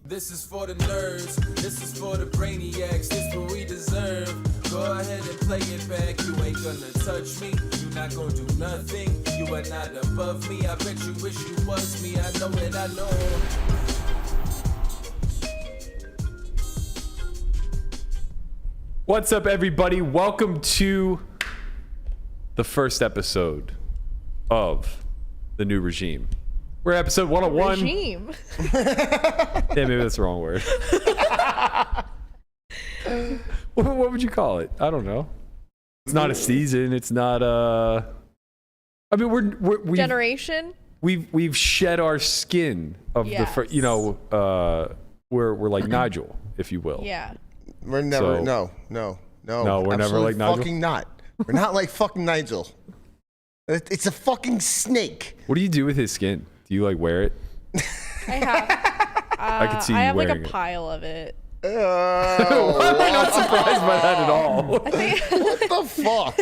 This is for the nerds, this is for the brainiacs, this what we deserve. Go ahead and play it back, you ain't gonna touch me, you not gonna do nothing, you are not above me, I bet you wish you was me, I know it, I know. What's up, everybody? Welcome to the first episode of the new regime. We're episode 101. Regime. Yeah, maybe that's the wrong word. What would you call it? I don't know. It's not a season. It's not a. I mean, we've, Generation. We've shed our skin of Yes. we're like Nigel, if you will. Yeah. We're never, So- no. we're never Absolutely like Nigel? fucking not. We're not like fucking Nigel. It's a fucking snake. What do you do with his skin? Do you like wear it? I have. I could see I you have like wearing a it. pile of it. I'm not surprised by that at all. What the fuck?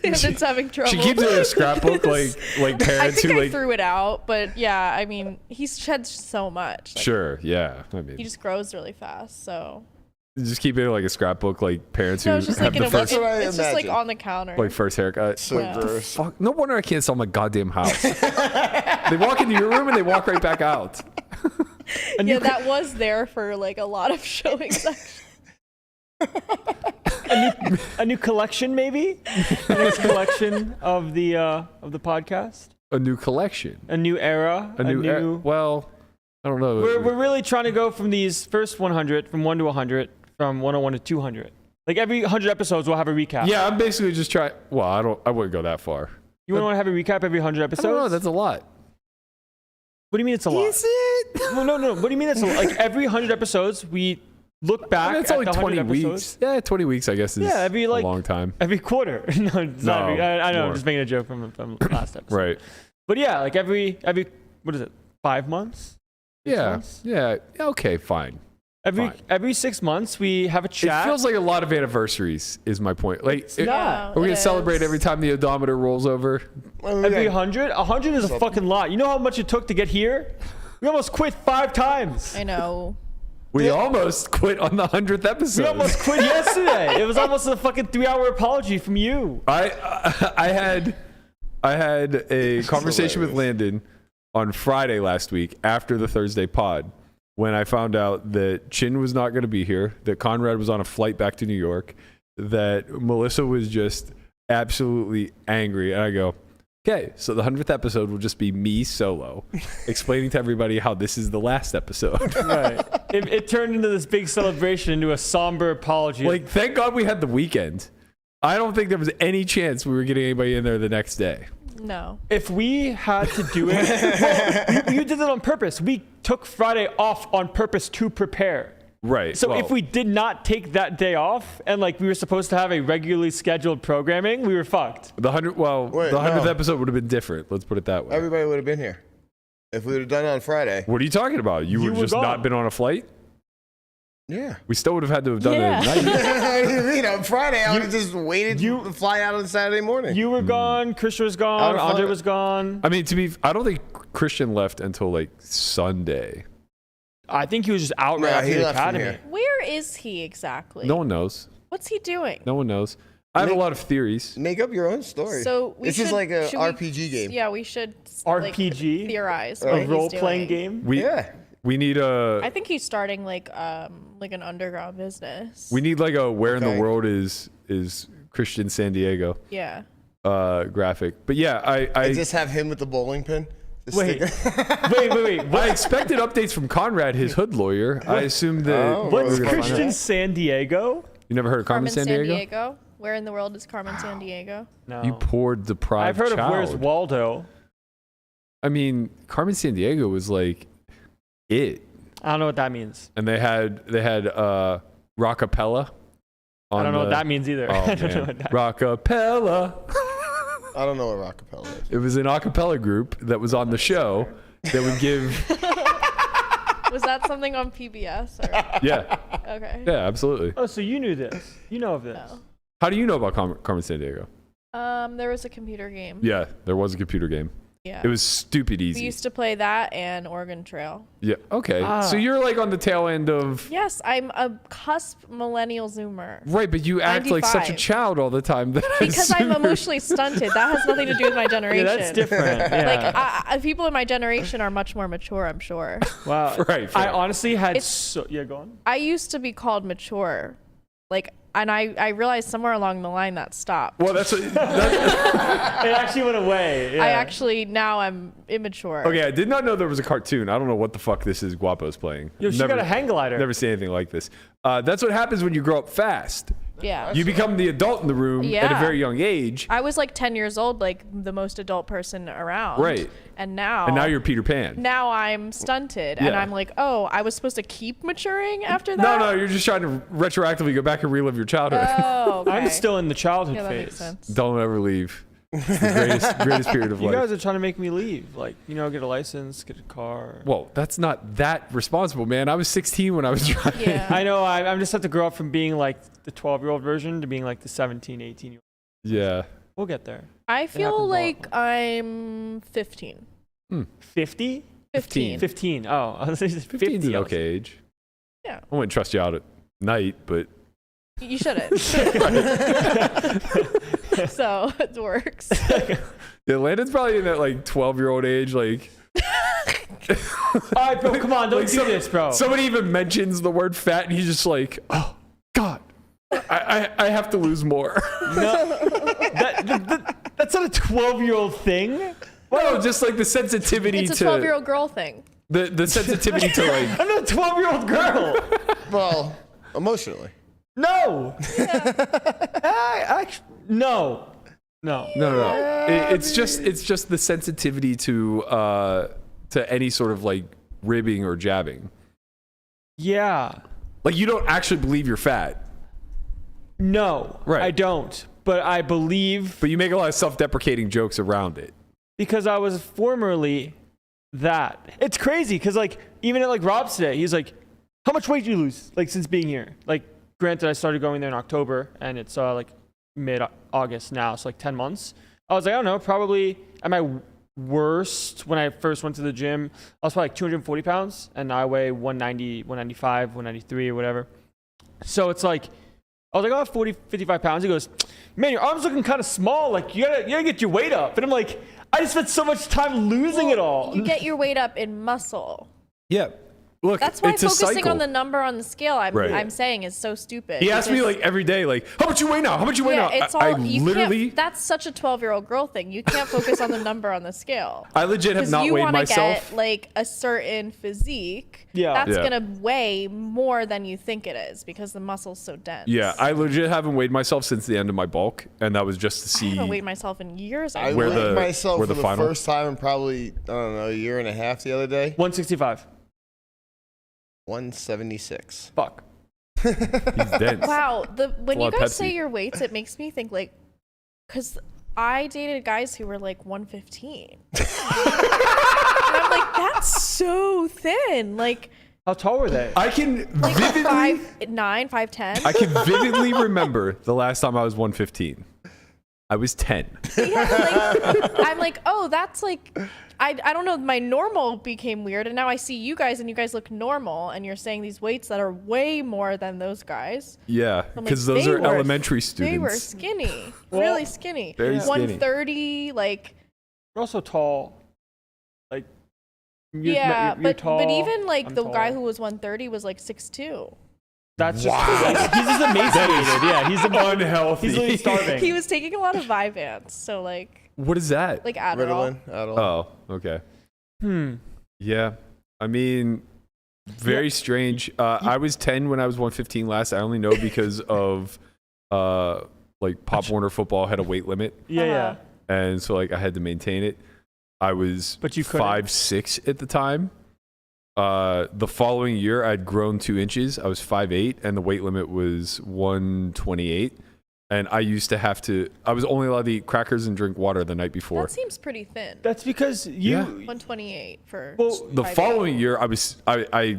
Landon's having trouble. She keeps it in a scrapbook like I parents think who I like. threw it out, but yeah, I mean, he sheds so much. Like, Sure, yeah. I mean, He just grows really fast, so. just keep it in like a scrapbook like parents No, who it's just have like in the a first That's what I it's just like imagine. on the counter. like first haircut. So Yeah. gross. Fuck, no wonder I can't sell my goddamn house. They walk into your room and they walk right back out. Yeah, that was there for like a lot of showings. A new collection, maybe. A new collection of the podcast. A new collection. A new era. A new well, I don't know. We're really trying to go from these first 100, from 1 to 100, from 101 to 200. Like every 100 episodes, we'll have a recap. Yeah, I'm basically just trying. Well, I wouldn't go that far. You want to have a recap every 100 I episodes? don't know. That's a lot. What do you mean it's a lot? Is it? Well, no. What do you mean it's a lot? Like every 100 episodes, we look back That's at only the 100 20 episodes. weeks. Yeah, 20 weeks, I guess, is Yeah, every, like- a long time. Every quarter. No, it's not No, every, I know. more. I'm just making a joke from last episode. Right. But yeah, like every what is it? 5 months? 6 Yeah. months? Yeah. Okay, fine. Fine. Every 6 months we have a chat. It feels like a lot of anniversaries is my point. Like, It's not. are we going to celebrate every time the odometer rolls over? Every 100? 100 is a fucking lot. You know how much it took to get here? We almost quit 5 times. I know. We almost quit on the 100th episode. We almost quit yesterday. It was almost a fucking 3-hour apology from you. I had a conversation with Landon on Friday last week after the Thursday pod when I found out that Chin was not going to be here, that Conrad was on a flight back to New York, that Melissa was just absolutely angry. And I go, okay, so the 100th episode will just be me solo explaining to everybody how this is the last episode. Right. It turned into this big celebration, into a somber apology. Like, thank God we had the weekend. I don't think there was any chance we were getting anybody in there the next day. No. if we had to do it, well, you did it on purpose. We took Friday off on purpose to prepare. Right. So well, if we did not take that day off and like we were supposed to have a regularly scheduled programming, we were fucked. the 100th no. episode would have been different. Let's put it that way. Everybody would have been here if we would have done it on Friday. What are you talking about? You You would were just gone. not been on a flight? Yeah. We still would have had to have done it at night. What do you mean? On Friday, I would have just waited to fly out on Saturday morning. You were gone, Christian was Out gone, of Andre fun. was gone. I mean, I don't think Christian left until like Sunday. I think he was just out right No, after he the left from academy. here. Where is he exactly? No one knows. What's he doing? No one knows. I have a lot of theories. Make up your own story. So we this should, is like a should we- RPG game. Yeah, we should RPG? theorize. A what A he's role-playing doing. game. Yeah. We need a. I think he's starting like an underground business. We need like a where in the Okay. world is Christian San Diego Yeah. graphic. But yeah, I Just have him with the bowling pin. Just Wait. stick- wait. I expected updates from Conrad, his hood lawyer. I assumed that. Oh, What's we're gonna find Christian out. San Diego? You never heard of Carmen San Diego? Where in the world is Carmen San Diego? No. You poor deprived I've heard child. of Where's Waldo. I mean, Carmen San Diego was like it, I don't know what that means. and they had Rockapella. I don't know what that means either. Oh, I don't know man. what that Rockapella. I don't know what Rockapella is. It was an a cappella group that was on the show that would give. Was that something on PBS? Or? Yeah, Okay. yeah, absolutely. Oh, so you knew this. You know of this. No. How do you know about Carmen San Diego? There was a computer game. Yeah, there was a computer game. Yeah. It was stupid We easy. used to play that and Oregon Trail. Yeah. Okay. So you're like on the tail end of. Yes, I'm a cusp millennial Zoomer. Right, but you act like such a 95. child all the time. That I Because I'm assume- emotionally stunted. That has nothing to do with my generation. Yeah, that's different. Yeah. Like people in my generation are much more mature, I'm sure. Wow. Right, I fair. honestly had It's- yeah, go on. I used to be called mature. Like, and I realized somewhere along the line that stopped. Well, that's It actually went away. Yeah. I actually, now I'm immature. okay. I did not know there was a cartoon. I don't know what the fuck this is. Guapo's playing. Yo, she got a hang glider. Never seen anything like this. That's what happens when you grow up fast. Yeah. You become the adult in the room at a Yeah. very young age, I was like 10 years old, like the most adult person around. Right. And now. and now you're Peter Pan. Now I'm stunted, and Yeah. I'm like, oh, I was supposed to keep maturing after that. No, you're just trying to retroactively go back and relive your childhood. Oh, okay. I'm still in the childhood Yeah, that phase. makes sense. Don't ever leave. It's the greatest period of You life. guys are trying to make me leave. Like, get a license, get a car. Well, that's not that responsible, man. I was 16 when I was driving. Yeah. I know. I'm just have to grow up from being like the 12-year-old version to being like the 17, 18-year-old. Yeah. We'll get there. I happens feel a lot. like I'm 15. 50? 15. 15. Oh, I was 15 is 50. an okay age. Yeah. I wouldn't trust you out at night, but You shouldn't. So it works. yeah, Landon's probably in that like 12-year-old age. Like All right, bro, come on. Don't Like do this, bro. somebody even mentions the word fat, and he's just like, oh God, I have to lose more. That's not a 12-year-old thing. No, just like the sensitivity It's a to 12-year-old girl thing. the sensitivity to like. I'm not a 12-year-old girl. Well, emotionally. No. No. No. It's just the sensitivity to any sort of like ribbing or jabbing. Yeah. Like you don't actually believe you're fat, No. Right. I don't. But I believe but you make a lot of self-deprecating jokes around it. because I was formerly that. It's crazy because like even at like Rob's today, he's like, "How much weight did you lose like since being here?" Like, granted, I started going there in October and it's like mid-August now, so like 10 months. I was like, I don't know, probably at my worst when I first went to the gym, I was probably like 240 pounds and now I weigh 190, 195, 193 or whatever. So it's like, I was like, oh, 40, 55 pounds. He goes, man, your arms looking kind of small. Like, you gotta get your weight up. And I'm like, I just spent so much time losing it all. You get your weight up in muscle. Yeah. Look, That's why it's a focusing cycle. on the number on the scale Right. I'm saying is so stupid. He asks me because- like every day, like, how much you weigh now? How much you weigh now? it's I all you literally, can't. That's such a 12-year-old girl thing. You can't focus on the number on the scale. I legit have Because not you weighed want to myself. get like a certain physique. Yeah. That's Yeah. gonna weigh more than you think it is because the muscle's so dense. Yeah, I legit haven't weighed myself since the end of my bulk, and that was just to I see. haven't weighed myself in years. I Where weighed the- myself where for the the final- first time in probably, I don't know, a year and a half the other day. 165. 176. Fuck. He's dense. Wow. When a you lot of guys say Pepsi. your weights, it makes me think like, because I dated guys who were like 115. And I'm like, that's so thin. Like How tall were they? I can like vividly, 5'9", 5'10". I can vividly remember the last time I was 115. I was 10. I'm like, oh, that's like, I don't know, my normal became weird, and now I see you guys, and you guys look normal, and you're saying these weights that are way more than those guys. Yeah, I'm like, because those they are were- elementary They were students. skinny, Well, really skinny. very skinny. 130, like, You're also tall. Like, yeah, you're but tall, even like I'm the tall. guy who was 130 was like 6'2". That's just he's just emaciated. Yeah, he's unhealthy. He's literally starving. He was taking a lot of Vyvanse, so like What is that? Adderall. Ritalin, Adderall. Oh, okay. Yeah, I mean, very strange. I was 10 when I was 115 last. I only know because of like Pop Warner football had a weight limit, Yeah, yeah. and so like I had to maintain it. I was But you couldn't. 5'6" at the time. The following year, I'd grown 2 inches. I was 5'8", and the weight limit was 128. And I used to have to. I was only allowed to eat crackers and drink water the night before. That seems pretty thin. That's because you. Yeah. 128 for Well, The 5'8". following year, I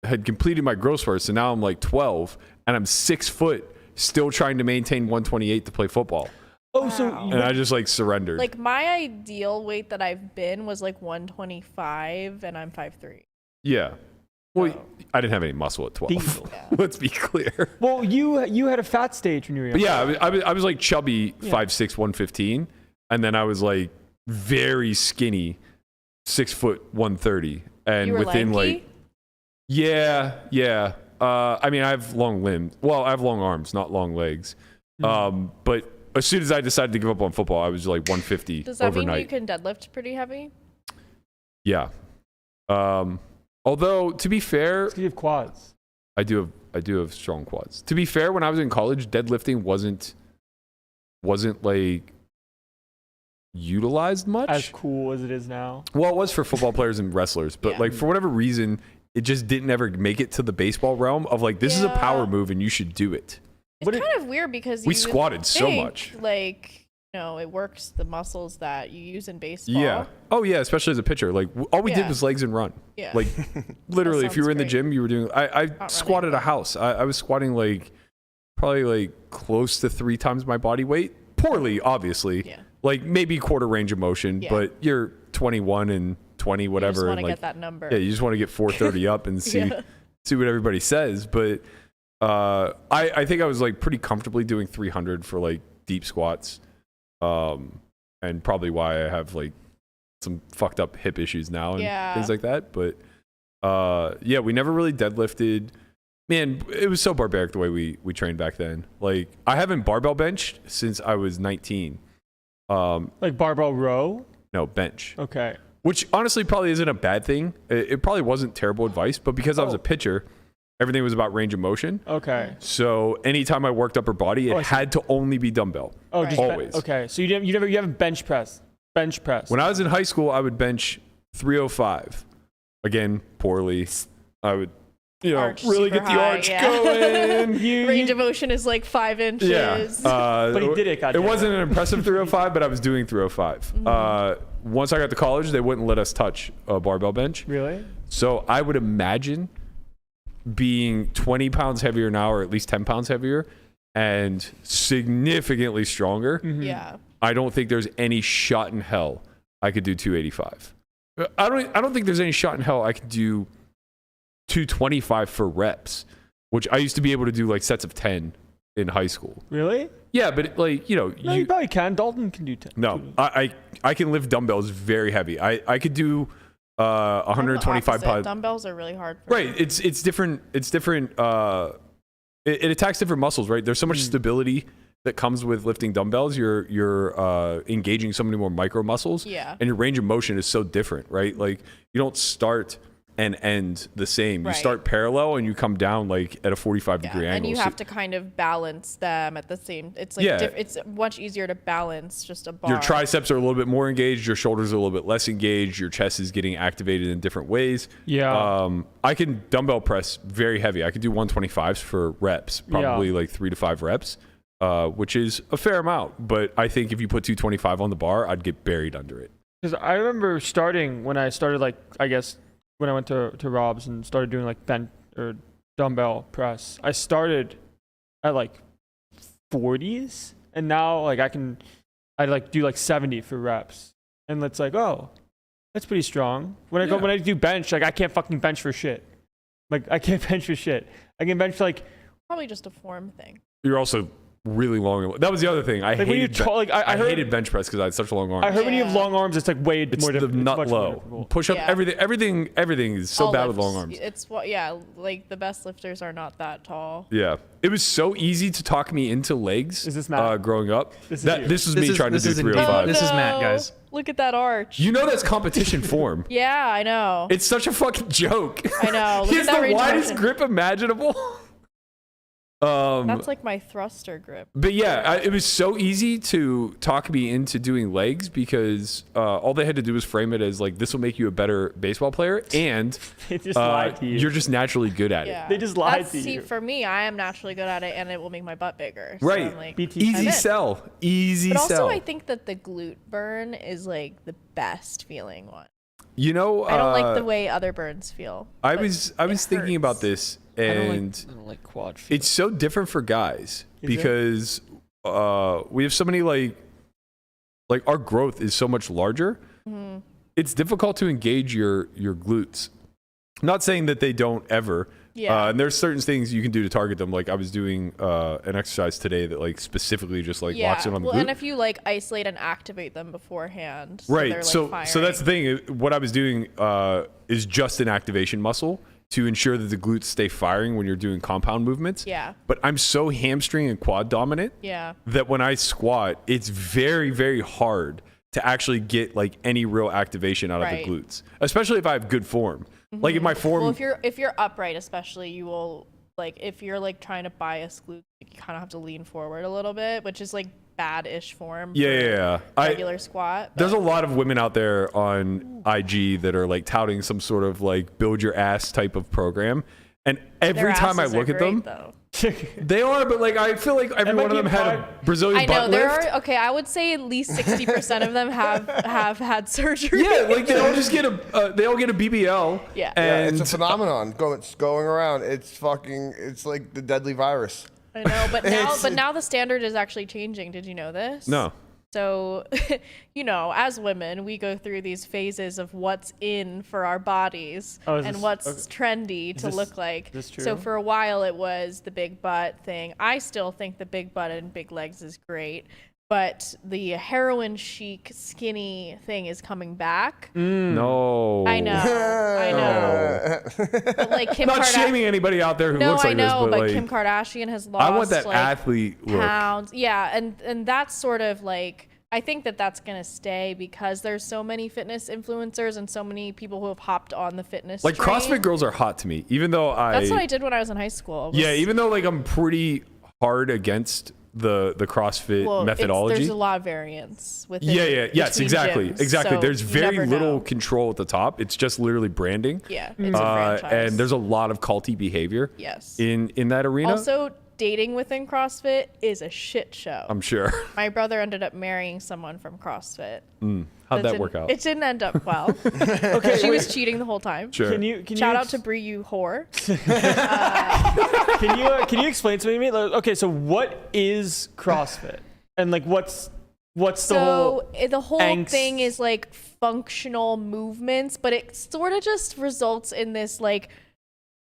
had completed my growth spurt, so now I'm like 12, and I'm 6 foot, still trying to maintain 128 to play football. Oh, so Wow. and I just like surrendered. Like my ideal weight that I've been was like 125, and I'm 5'3". yeah. Well, Oh. I didn't have any muscle at 12. Diesel. Let's be clear. well, you had a fat stage when you were young. But yeah, I was like chubby 5'6", 115, and then I was like very skinny, 6 foot 130, and You were within lanky? like yeah. I mean, I have long limbs. Well, I have long arms, not long legs. But as soon as I decided to give up on football, I was like 150 Does that overnight. mean you can deadlift pretty heavy? Yeah. Although to be fair, You have quads. I do have strong quads. To be fair, when I was in college, deadlifting wasn't like utilized much. As cool as it is now. Well, it was for football players and wrestlers, but Yeah. like for whatever reason, it just didn't ever make it to the baseball realm of like, this is a Yeah. power move and you should do it. It's kind of weird because We you squatted so think, much. Like, it works the muscles that you use in baseball. Yeah. Oh yeah, especially as a pitcher. Like all we did Yeah. was legs and run. Yeah. Like literally, if you sounds were in the great. gym, you were doing. I squatted a house. I was squatting like probably like close to 3 times my body weight. Poorly, obviously. Yeah. Like maybe quarter range of motion, Yeah. but you're 21 and 20, whatever. You just want and to like, get that number. yeah, you just want to get 430 up and see Yeah. see what everybody says. But I think I was like pretty comfortably doing 300 for like deep squats, and probably why I have like some fucked up hip issues now and Yeah. things like that. But yeah, we never really deadlifted. Man, it was so barbaric the way we trained back then. Like I haven't barbell benched since I was 19. Like barbell row? No, bench. Okay. Which honestly probably isn't a bad thing. It probably wasn't terrible advice, but because I was a pitcher, everything was about range of motion. Okay. So anytime I worked upper body, it I see. had to only be dumbbell. Oh, Right. just Always. okay. So you haven't bench press. Bench press. When I was in high school, I would bench 305. Again, poorly. I would, Arch really super get the high, arch yeah. going. Range of motion is like 5 inches. Yeah. But he did it, It goddamn. wasn't an impressive 305, but I was doing 305. Once I got to college, they wouldn't let us touch a barbell bench. Really? So I would imagine being 20 pounds heavier now, or at least 10 pounds heavier, and significantly stronger. Yeah. I don't think there's any shot in hell I could do 285. I don't think there's any shot in hell I could do 225 for reps, which I used to be able to do like sets of 10 in high school. Really? Yeah, but like, No, you probably can. Dalton can do 10. no, I can lift dumbbells very heavy. I could do 125 pounds. Dumbbells are really hard for Right. me. It's different. It's different. It attacks different muscles, right? There's so much stability that comes with lifting dumbbells. You're engaging so many more micro muscles. Yeah. And your range of motion is so different, right? Like you don't start and end the same. You Right. start parallel and you come down like at a 45 Yeah. degree And angle. you So- have to kind of balance them at the same. It's like Yeah. it's much easier to balance just a bar. your triceps are a little bit more engaged. Your shoulders are a little bit less engaged. Your chest is getting activated in different ways. Yeah. I can dumbbell press very heavy. I could do 125s for reps, probably like 3 to 5 reps, which is a fair amount. But I think if you put 225 on the bar, I'd get buried under it. Because I remember starting when I started, like, I guess when I went to Rob's and started doing like bench or dumbbell press, I started at like 40s, and now like I like do like 70 for reps, and it's like, oh, that's pretty strong. When I do bench, like I can't fucking bench for shit. Like I can't bench for shit. I can bench for like Probably just a form thing. You're also really long. That was the other thing. I when you hated, like I heard hated bench press because I had such long arms. I heard when you have Yeah. long arms, it's like way it's more the difficult. nut low. Push up, Yeah. everything is so All bad with lifts. long arms. It's like the best lifters are not that tall. Yeah, it was so easy to talk me into legs. Is this Matt? Growing up? This is you. This was me trying to do indeed 305. This is Matt, guys. Look at that arch. You know that's competition form. Yeah, I know. It's such a fucking joke. I know. Look He at has that the range of widest motion. grip imaginable. That's like my thruster grip. But yeah, it was so easy to talk me into doing legs because all they had to do was frame it as like, this will make you a better baseball player, and They just lied to you. you're just naturally good at Yeah. They just lied That's, to see, you. for me, I am naturally good at it, and it will make my butt bigger. So Right. I'm like, BT. Easy I'm in. sell. Easy But also, sell. I think that the glute burn is like the best feeling one. You know, I don't like the way other burns feel. I but was it thinking about hurts. this, I and don't like quad feet. it's so different for guys Is it? because we have so many like like our growth is so much larger. It's difficult to engage your glutes. I'm not saying that they don't ever. Yeah. And there's certain things you can do to target them. Like I was doing an exercise today that like specifically just like locks in on the glute. And if you like isolate and activate them beforehand, right. So, So that's the thing. What I was doing is just an activation muscle to ensure that the glutes stay firing when you're doing compound movements. Yeah. But I'm so hamstring and quad dominant that when I squat, it's very, very hard to actually get like any real activation out of the glutes, especially if I have good form. Like if my form, well, if you're upright, especially, you will like if you're like trying to bias glutes, you kind of have to lean forward a little bit, which is like bad-ish form. Yeah. Regular squat. There's a lot of women out there on IG that are like touting some sort of like build your ass type of program, and every time I look at them, they are, but like I feel like every one of them had a Brazilian butt lift. I would say at least 60% of them have had surgery. Yeah, like they all just get they all get a BBL. Yeah. And it's a phenomenon. It's going around. It's like the deadly virus. I know, but now the standard is actually changing. Did you know this? No. So, as women, we go through these phases of what's in for our bodies and what's trendy to look like. Is this true? So for a while it was the big butt thing. I still think the big butt and big legs is great, but the heroin chic skinny thing is coming back. No. I know. But like Kim Not Kardashian. shaming anybody out there who looks like this, but like Kim Kardashian has lost. I want that like, athlete look. pounds. Yeah, and that's sort of like I think that's gonna stay because there's so many fitness influencers and so many people who have hopped on the fitness. Like train. CrossFit girls are hot to me, even though That's what I did when I was in high school. Yeah, even though like I'm pretty hard against the CrossFit methodology. There's a lot of variance with yes, exactly. So there's very never little know. control at the top. It's just literally branding. Yeah, it's a franchise. And there's a lot of culty behavior. Yes. In that arena. Also, dating within CrossFit is a shit show. I'm sure. My brother ended up marrying someone from CrossFit. How'd that work out? It didn't end up well. Okay, she was cheating the whole time. Sure. Shout out to Bree, you whore. Can you explain to me? Like, okay, so what is CrossFit, and like what's the whole angst? Thing is like functional movements, but it sort of just results in this like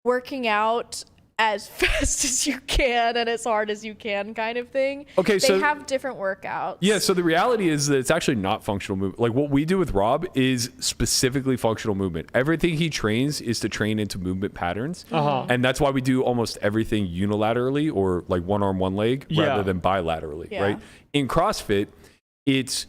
working out as fast as you can and as hard as you can kind of thing. Okay, they have different workouts. Yeah, so the reality is that it's actually not functional movement. Like what we do with Rob is specifically functional movement. Everything he trains is to train into movement patterns. And that's why we do almost everything unilaterally or like one arm, one leg rather than bilaterally, right? In CrossFit, it's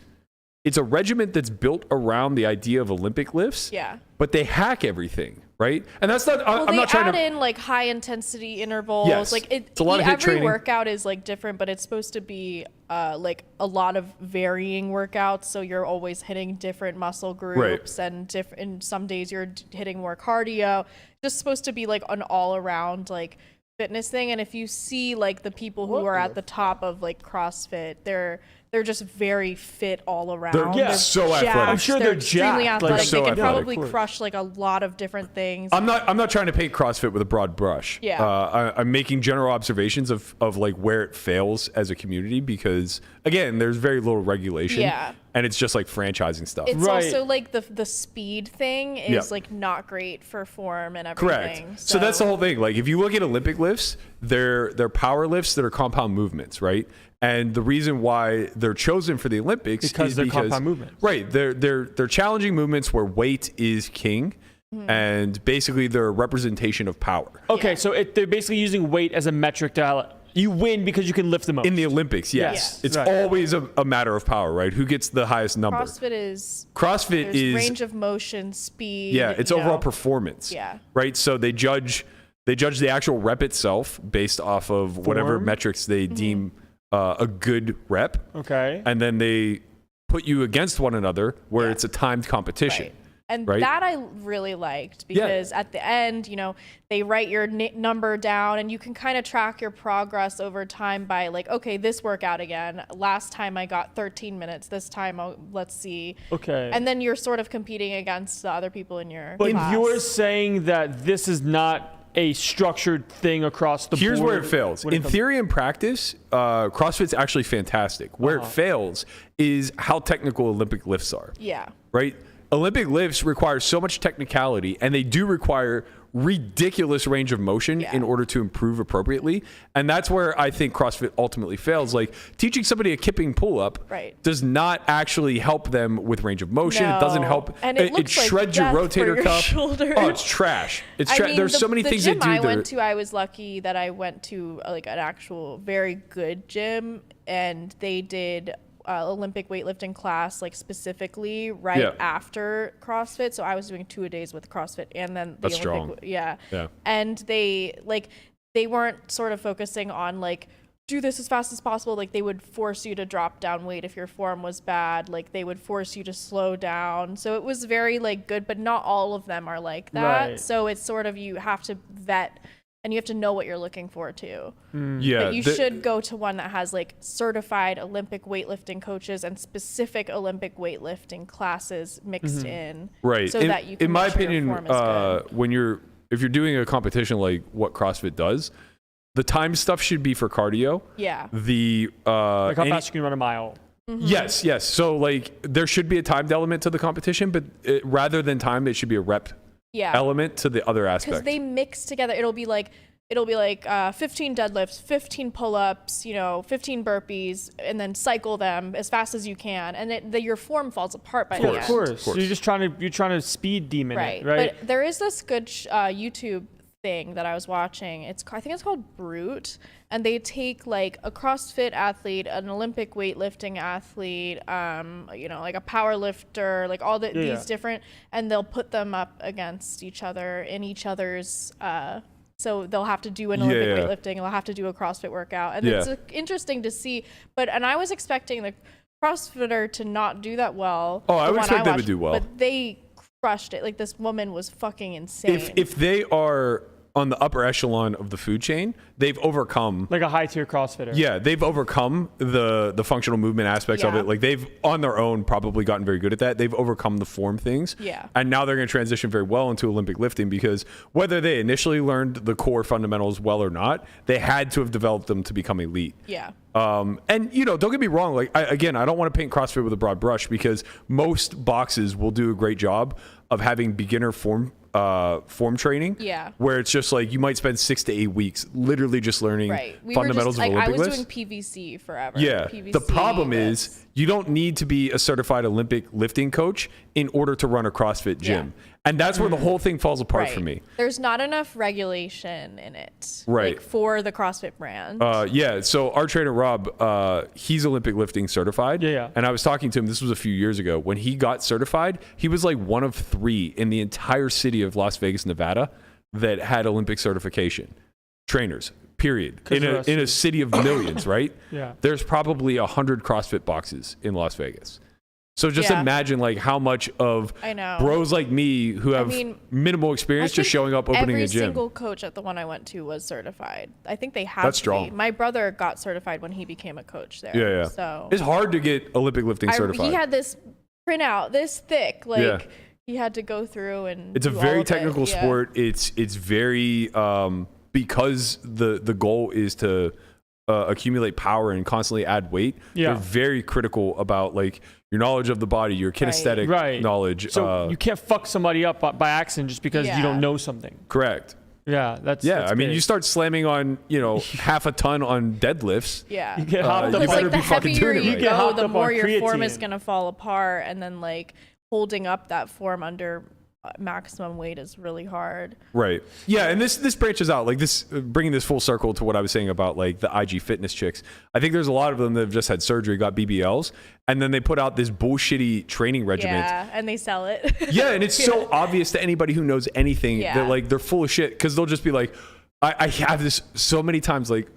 a regiment that's built around the idea of Olympic lifts. Yeah. But they hack everything, right? And that's not. I'm not trying to add in like high intensity intervals. Yes. Like it's a lot of HIIT every training. workout is like different, but it's supposed to be like a lot of varying workouts. So you're always hitting different muscle groups and different. And some days you're hitting more cardio. Just supposed to be like an all around like fitness thing. And if you see like the people who are at the top of like CrossFit, they're just very fit all around. They're so jacked. athletic. I'm sure they're extremely jacked. athletic. Like, so they can athletic. probably crush like a lot of different things. I'm not trying to paint CrossFit with a broad brush. Yeah. I'm making general observations of like where it fails as a community because again, there's very little regulation. Yeah. And it's just like franchising stuff. It's also like the speed thing is like not great for form and everything. Correct. So that's the whole thing. Like if you look at Olympic lifts, they're power lifts that are compound movements, right? And the reason why they're chosen for the Olympics is they're compound movements. Right. They're challenging movements where weight is king. And basically they're a representation of power. Okay, so they're basically using weight as a metric to you win because you can lift the most. In the Olympics, yes. It's always a matter of power, right? Who gets the highest number? CrossFit is range of motion, speed. Yeah, it's overall performance. Yeah. Right? So they judge the actual rep itself based off of whatever metrics they deem a good rep. Okay. And then they put you against one another where it's a timed competition. Right. And that I really liked because at the end, they write your number down and you can kind of track your progress over time by like, okay, this workout again. Last time I got 13 minutes. This time, let's see. Okay. And then you're sort of competing against the other people in your But class. you're saying that this is not a structured thing across the board. Here's where it fails. when it In comes- theory and practice, CrossFit's actually fantastic. Where it fails is how technical Olympic lifts are. Yeah. Right? Olympic lifts require so much technicality, and they do require ridiculous range of motion in order to improve appropriately. And that's where I think CrossFit ultimately fails. Like, teaching somebody a kipping pull-up does not actually help them with range of motion. No. It doesn't help. And it looks like shreds your death for rotator your cuff. shoulders. Oh, it's trash. It's I mean, There's so many things the they gym do I that went to, I was lucky that I went to like an actual very good gym, and they did Olympic weightlifting class like specifically right after CrossFit. So I was doing 2-a-days with CrossFit and then the That's Olympic. strong. Yeah. Yeah. And they weren't sort of focusing on like, do this as fast as possible. Like, they would force you to drop down weight if your form was bad. Like, they would force you to slow down. So it was very like good, but not all of them are like that. Right. So it's sort of, you have to vet and you have to know what you're looking for too. Yeah. But you should go to one that has like certified Olympic weightlifting coaches and specific Olympic weightlifting classes mixed in. Right. So that you can in my make sure your opinion, form is good. if you're doing a competition like what CrossFit does, the time stuff should be for cardio. Yeah. like how fast you can run a mile. Yes. So like there should be a timed element to the competition, but rather than time, it should be a rep element to the other aspect. Because they mix together. It'll be like 15 deadlifts, 15 pull-ups, 15 burpees, and then cycle them as fast as you can, and your form falls apart by the end. Of course. So you're trying to speed demon it, right? But there is this good YouTube thing that I was watching. I think it's called Brute, and they take like a CrossFit athlete, an Olympic weightlifting athlete, like a power lifter, like all these different, and they'll put them up against each other in each other's. So they'll have to do an Olympic weightlifting, and they'll have to do a CrossFit workout, and it's interesting to see. And I was expecting the CrossFitter to not do that well. Oh, I would expect them to do well, but they crushed it. Like, this woman was fucking insane. If they are on the upper echelon of the food chain, they've overcome like a high tier CrossFitter. Yeah, they've overcome the functional movement aspects of it. Like, they've on their own probably gotten very good at that. They've overcome the form things. Yeah. And now they're going to transition very well into Olympic lifting, because whether they initially learned the core fundamentals well or not, they had to have developed them to become elite. Yeah. And don't get me wrong. Like, I don't want to paint CrossFit with a broad brush, because most boxes will do a great job of having beginner form training. Yeah. Where it's just like you might spend 6 to 8 weeks literally just learning fundamentals of Olympic lifts. I was doing PVC forever. Yeah. PVC The problem lifts. is you don't need to be a certified Olympic lifting coach in order to run a CrossFit gym. Yeah. And that's where the whole thing falls apart for me. There's not enough regulation in it. Right. Like, for the CrossFit brand. So our trainer, Rob, he's Olympic lifting certified. Yeah. And I was talking to him, this was a few years ago. When he got certified, he was like one of 3 in the entire city of Las Vegas, Nevada, that had Olympic certification. Trainers, period. In a city of millions, right? Yeah. There's probably 100 CrossFit boxes in Las Vegas. So just imagine like how much of bros like me who have minimal experience just showing up opening a gym. Every single coach at the one I went to was certified. I think they have That's to strong. be. My brother got certified when he became a coach there. Yeah. So it's hard to get Olympic lifting certified. He had this printout this thick, like he had to go through and it's a very technical sport. It's very because the goal is to accumulate power and constantly add weight. They're very critical about like your knowledge of the body, your kinesthetic knowledge. So you can't fuck somebody up by accident just because you don't know something. Correct. Yeah, that's I mean, you start slamming on half a ton on deadlifts. Yeah. You get hopped up. You better the be fucking heavier doing it you right. go, the up more on your form is creatine. gonna fall apart, and then like holding up that form under maximum weight is really hard. Right. Yeah, and this branches out like this, bringing this full circle to what I was saying about like the IG fitness chicks. I think there's a lot of them that have just had surgery, got BBLs, and then they put out this bullshitty training regimen. Yeah, and they sell it. Yeah, and it's so obvious to anybody who knows anything that like they're full of shit, because they'll just be like, I have this so many times. Like,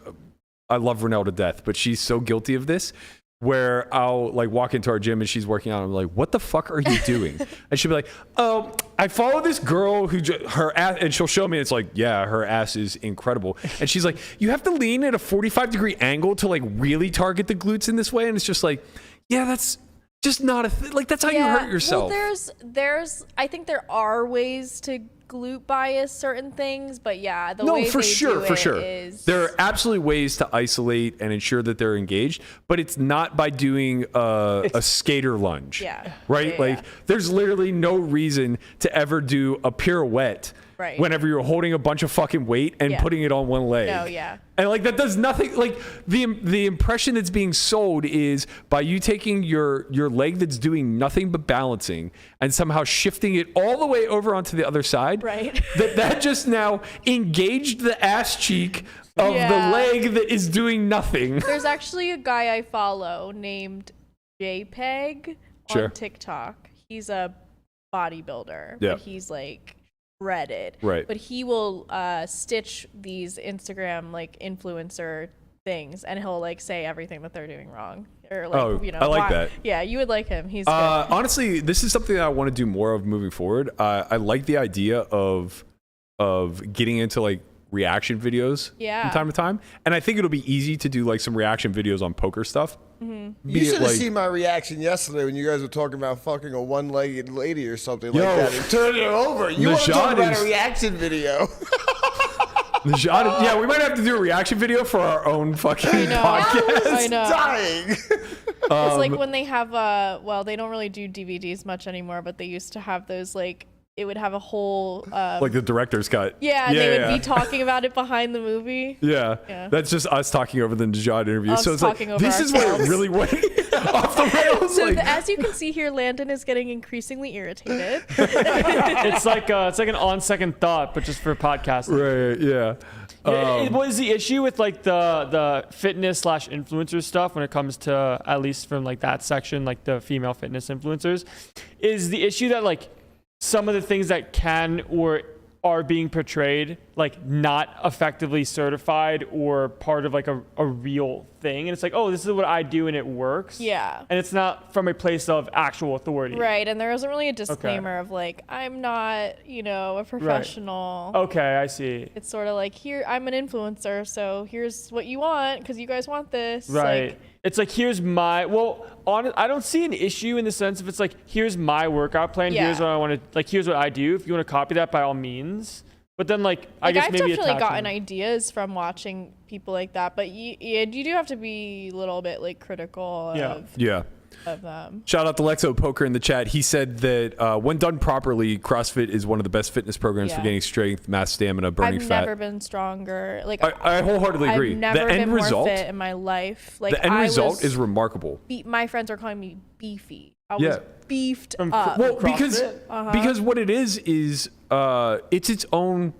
I love Renelle to death, but she's so guilty of this. Where I'll like walk into our gym and she's working out. I'm like, what the fuck are you doing? And she'll be like, oh, I follow this girl who her ass, and she'll show me. It's like, yeah, her ass is incredible. And she's like, you have to lean at a 45-degree angle to like really target the glutes in this way. And it's just like, yeah, that's just not like that's how you hurt yourself. Well, I think there are ways to glute bias certain things, but yeah, the No, way for they sure, do for it sure. is There are absolutely ways to isolate and ensure that they're engaged, but it's not by doing a skater lunge. Yeah. Right? Yeah, Like, yeah. there's literally no reason to ever do a pirouette Right. whenever you're holding a bunch of fucking weight and Yeah. putting it on one leg. No, yeah. And like that does nothing. Like the impression that's being sold is by you taking your leg that's doing nothing but balancing and somehow shifting it all the way over onto the other side. Right. That just now engaged the ass cheek of Yeah. the leg that is doing nothing. There's actually a guy I follow named JPEG Sure. on TikTok. He's a bodybuilder, Yeah. but he's like shredded. Right. But he will stitch these Instagram like influencer things, and he'll like say everything that they're doing wrong, or like Oh, you know. I like that. Yeah, you would like him. He's good. Honestly, this is something that I want to do more of moving forward. I like the idea of getting into like reaction videos Yeah. from time to time, and I think it'll be easy to do like some reaction videos on poker stuff. Mm-hmm. Be You it, should have like- seen my reaction yesterday when you guys were talking about fucking a one-legged lady or something Yo. like that. And turn it over. You want to talk Najad about is- a reaction video? Najad, yeah, we might have to do a reaction video for our own fucking podcast. I know. Dying. It's like when they have well, they don't really do DVDs much anymore, but they used to have those like it would have a whole Like the director's cut. yeah, they would be talking about it behind the movie. Yeah. Yeah. That's just us talking over the Najad interview. Us So it's like, talking over this is where it ourselves. really went off the rails. So like, as you can see here, Landon is getting increasingly irritated. It's like an on second thought, but just for podcasting. right, yeah. What is the issue with like the fitness / influencer stuff when it comes to, at least from like that section, like the female fitness influencers, is the issue that like some of the things that can or are being portrayed like not effectively certified or part of like a real thing, and it's like, oh, this is what I do and it works. Yeah. And it's not from a place of actual authority. Right, and there isn't really a disclaimer of like, I'm not, you know, a professional. Okay, I see. It's sort of like, here, I'm an influencer, so here's what you want because you guys want this. Right. Like, It's like, here's my, I don't see an issue in the sense of it's like, here's my workout plan. Yeah. Here's what I want to, like, here's what I do. If you want to copy that, by all means. But then, like, I guess I've maybe definitely gotten attaching- ideas from watching people like that, but you do have to be a little bit like critical Yeah. of them. Shout out to Lexo Poker in the chat. He said that when done properly, CrossFit is one of the best fitness programs for Yeah. gaining strength, mass stamina, burning I've fat. never been stronger. Like I wholeheartedly agree. I've never The been end more result, fit in my life. Like the end I result was is remarkable. my friends are calling me beefy. I Yeah. was beefed From up. Well, CrossFit? because what it is it's its own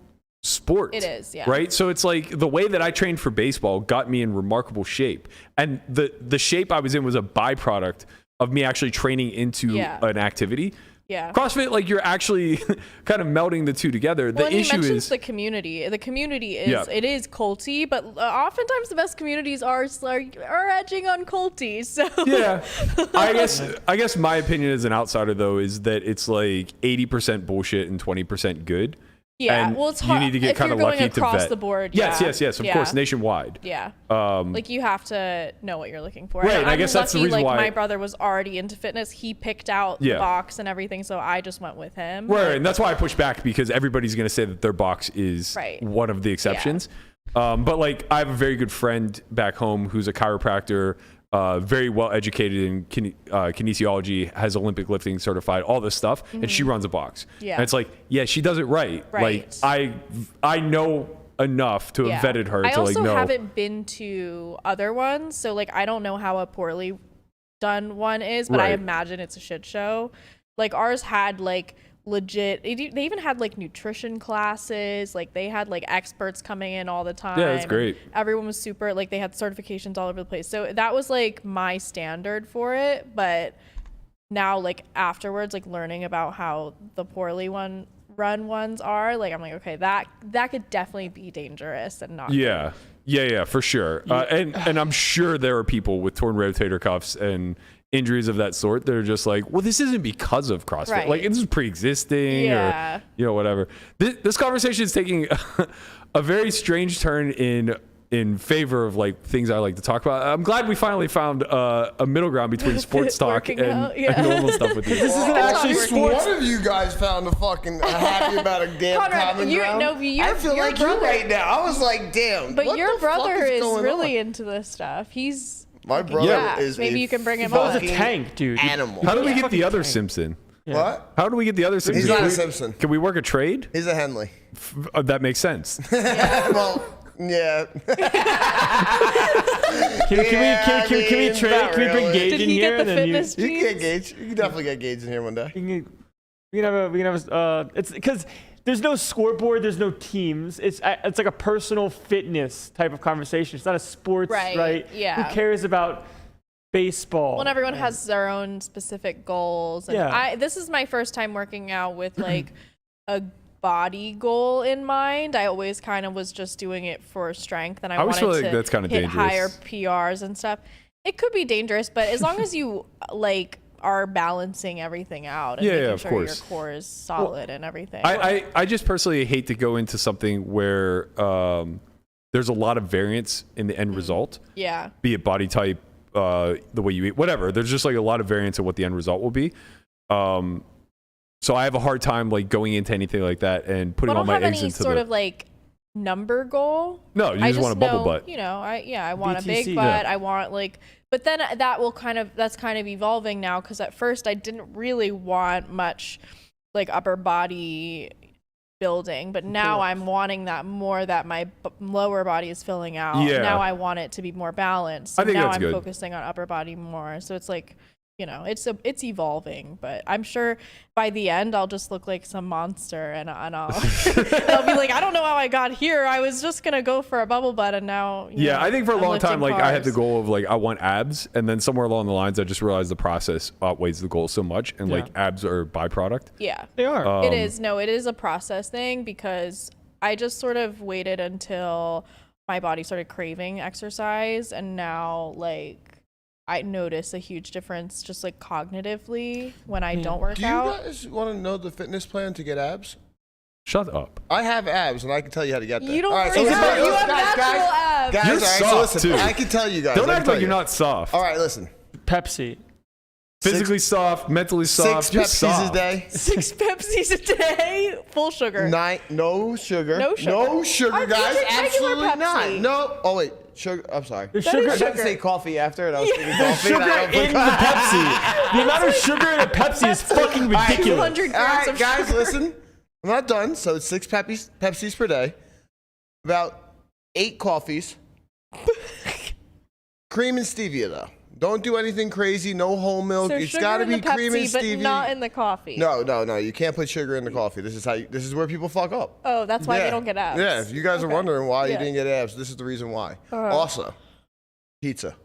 sport. It is, yeah. Right? So it's like the way that I trained for baseball got me in remarkable shape. And the shape I was in was a byproduct of me actually training into Yeah. an activity. Yeah. CrossFit, like you're actually kind of melding the two together. Well, The and he issue mentions is the community. The community is Yeah. it is culty, but oftentimes the best communities are edging on culty. So yeah. I guess my opinion as an outsider though is that it's like 80% bullshit and 20% good. yeah. And Well, it's you hard need to get if kind you're of going lucky to across vet. the board. Yes, yeah. yes, of Yeah. course, nationwide. Yeah. Um, Like you have to know what you're looking for. Right, And and I I'm guess that's the lucky, reason like why- my brother was already into fitness. He picked out Yeah. the box and everything, so I just went with him. Right, and that's why I push back because everybody's going to say that their box is Right. one of the exceptions. But like, I have a very good friend back home who's a chiropractor, very well educated in kinesiology, has Olympic lifting certified, all this stuff, and she runs a box. Yeah. And it's like, yeah, she does it right. Right. Like, I know enough to have vetted her I to like also know. haven't been to other ones, so like I don't know how a poorly done one is, but I Right. imagine it's a shit show. Like ours had like legit. They even had like nutrition classes. Like they had like experts coming in all the time. Yeah, that's great. And everyone was super. Like they had certifications all over the place. So that was like my standard for it. But now like afterwards, like learning about how the poorly run ones are, like I'm like, okay, that could definitely be dangerous and not Yeah. Yeah, for sure. And I'm sure there are people with torn rotator cuffs and injuries of that sort that are just like, well, this isn't because of CrossFit. Right. Like, this is pre-existing Yeah. or, you know, whatever. This conversation is taking a very strange turn in in favor of like things I like to talk about. I'm glad we finally found a middle ground between sports talk Working and, out, yeah. and normal stuff with you. This isn't actually working. sports. One of you guys found a fucking happy about a damn Conrad, common you're- ground. no, you're- I feel your like brother- you right now. I was like, damn. But what your the fuck brother is going really on? into this stuff. He's My brother yeah, is maybe a you can bring him That was on. a tank, dude. animal. How do we Yeah. get the other Fucking Simpson? What? How do we get the other Simpson? He's not Can a we- Simpson. Can we work a trade? He's a Henley. That makes sense. Well, yeah. Can we mean, trade? not Can we bring really. Gage Did in he here? get And the then fitness You can genes? get Gage. You can definitely get Gage in here one day. we can have it's because there's no scoreboard, there's no teams. It's like a personal fitness type of conversation. It's not a sports, Right, yeah. Who cares about baseball? Well, and everyone has their own specific goals. And Yeah. this is my first time working out with like a body goal in mind. I always kind of was just doing it for strength, and I always wanted feel like to that's kinda hit dangerous. higher PRs and stuff. It could be dangerous, but as long as you like are balancing everything out and Yeah, making of sure course. your core is solid and everything. I just personally hate to go into something where there's a lot of variance in the end result, yeah. be it body type, the way you eat, whatever. There's just like a lot of variance in what the end result will be. So I have a hard time like going into anything like that and putting I all don't my have eggs any into sort the. of like number goal. No, you I just want a bubble know, butt. You know, I want a BTC. big butt. I want like, but then that's kind of evolving now, because at first I didn't really want much like upper body building, but now I'm wanting that more, that my lower body is filling out. Yeah. Now I want it to be more balanced. I think now that's I'm good. focusing on upper body more. So it's like, you know, it's evolving, but I'm sure by the end I'll just look like some monster, and I'll I'll be like, I don't know how I got here. I was just gonna go for a bubble butt, and now you know, I think for a I'm long time, lifting like I had the cars. goal of like I want abs, and then somewhere along the lines, I just realized the process outweighs the goal so much, and like abs are a byproduct. Yeah, They are. it is. No, it is a process thing, because I just sort of waited until my body started craving exercise, and now like I notice a huge difference just like cognitively when I don't work Do you out. guys want to know the fitness plan to get abs? Shut up. I have abs, and I can tell you how to get there. You don't All right, work listen, out. You listen, have natural abs. Guys, You're all right, so soft, listen, too. I can tell you guys. Don't let me act tell like you're you. not soft. All right, listen. Pepsi. Physically soft, mentally soft. 6 just Pepsis soft. a day. 6 Pepsis a day, full sugar. 9, no sugar. No sugar. No sugar, I guys. drink regular Absolutely not. Pepsi. No. Oh wait, sugar. I'm sorry. There's That is sugar. I sugar. didn't say coffee after, and I was thinking There's coffee. sugar and I don't in put the Pepsi. The amount of sugar in a Pepsi is fucking ridiculous. 200 All grams right, of guys, sugar. listen. I'm not done. So it's 6 Pepsis per day, about 8 coffees, cream and stevia though. Don't do anything crazy. No whole milk. So It's sugar got to in be the Pepsi, cream and but stevia. not in the coffee. No. You can't put sugar in the coffee. This is where people fuck up. Oh, that's why Yeah. they don't get abs. Yeah, if you guys are Okay. wondering why you Yeah. didn't get abs, this is the reason why. Uh-huh. Also, pizza.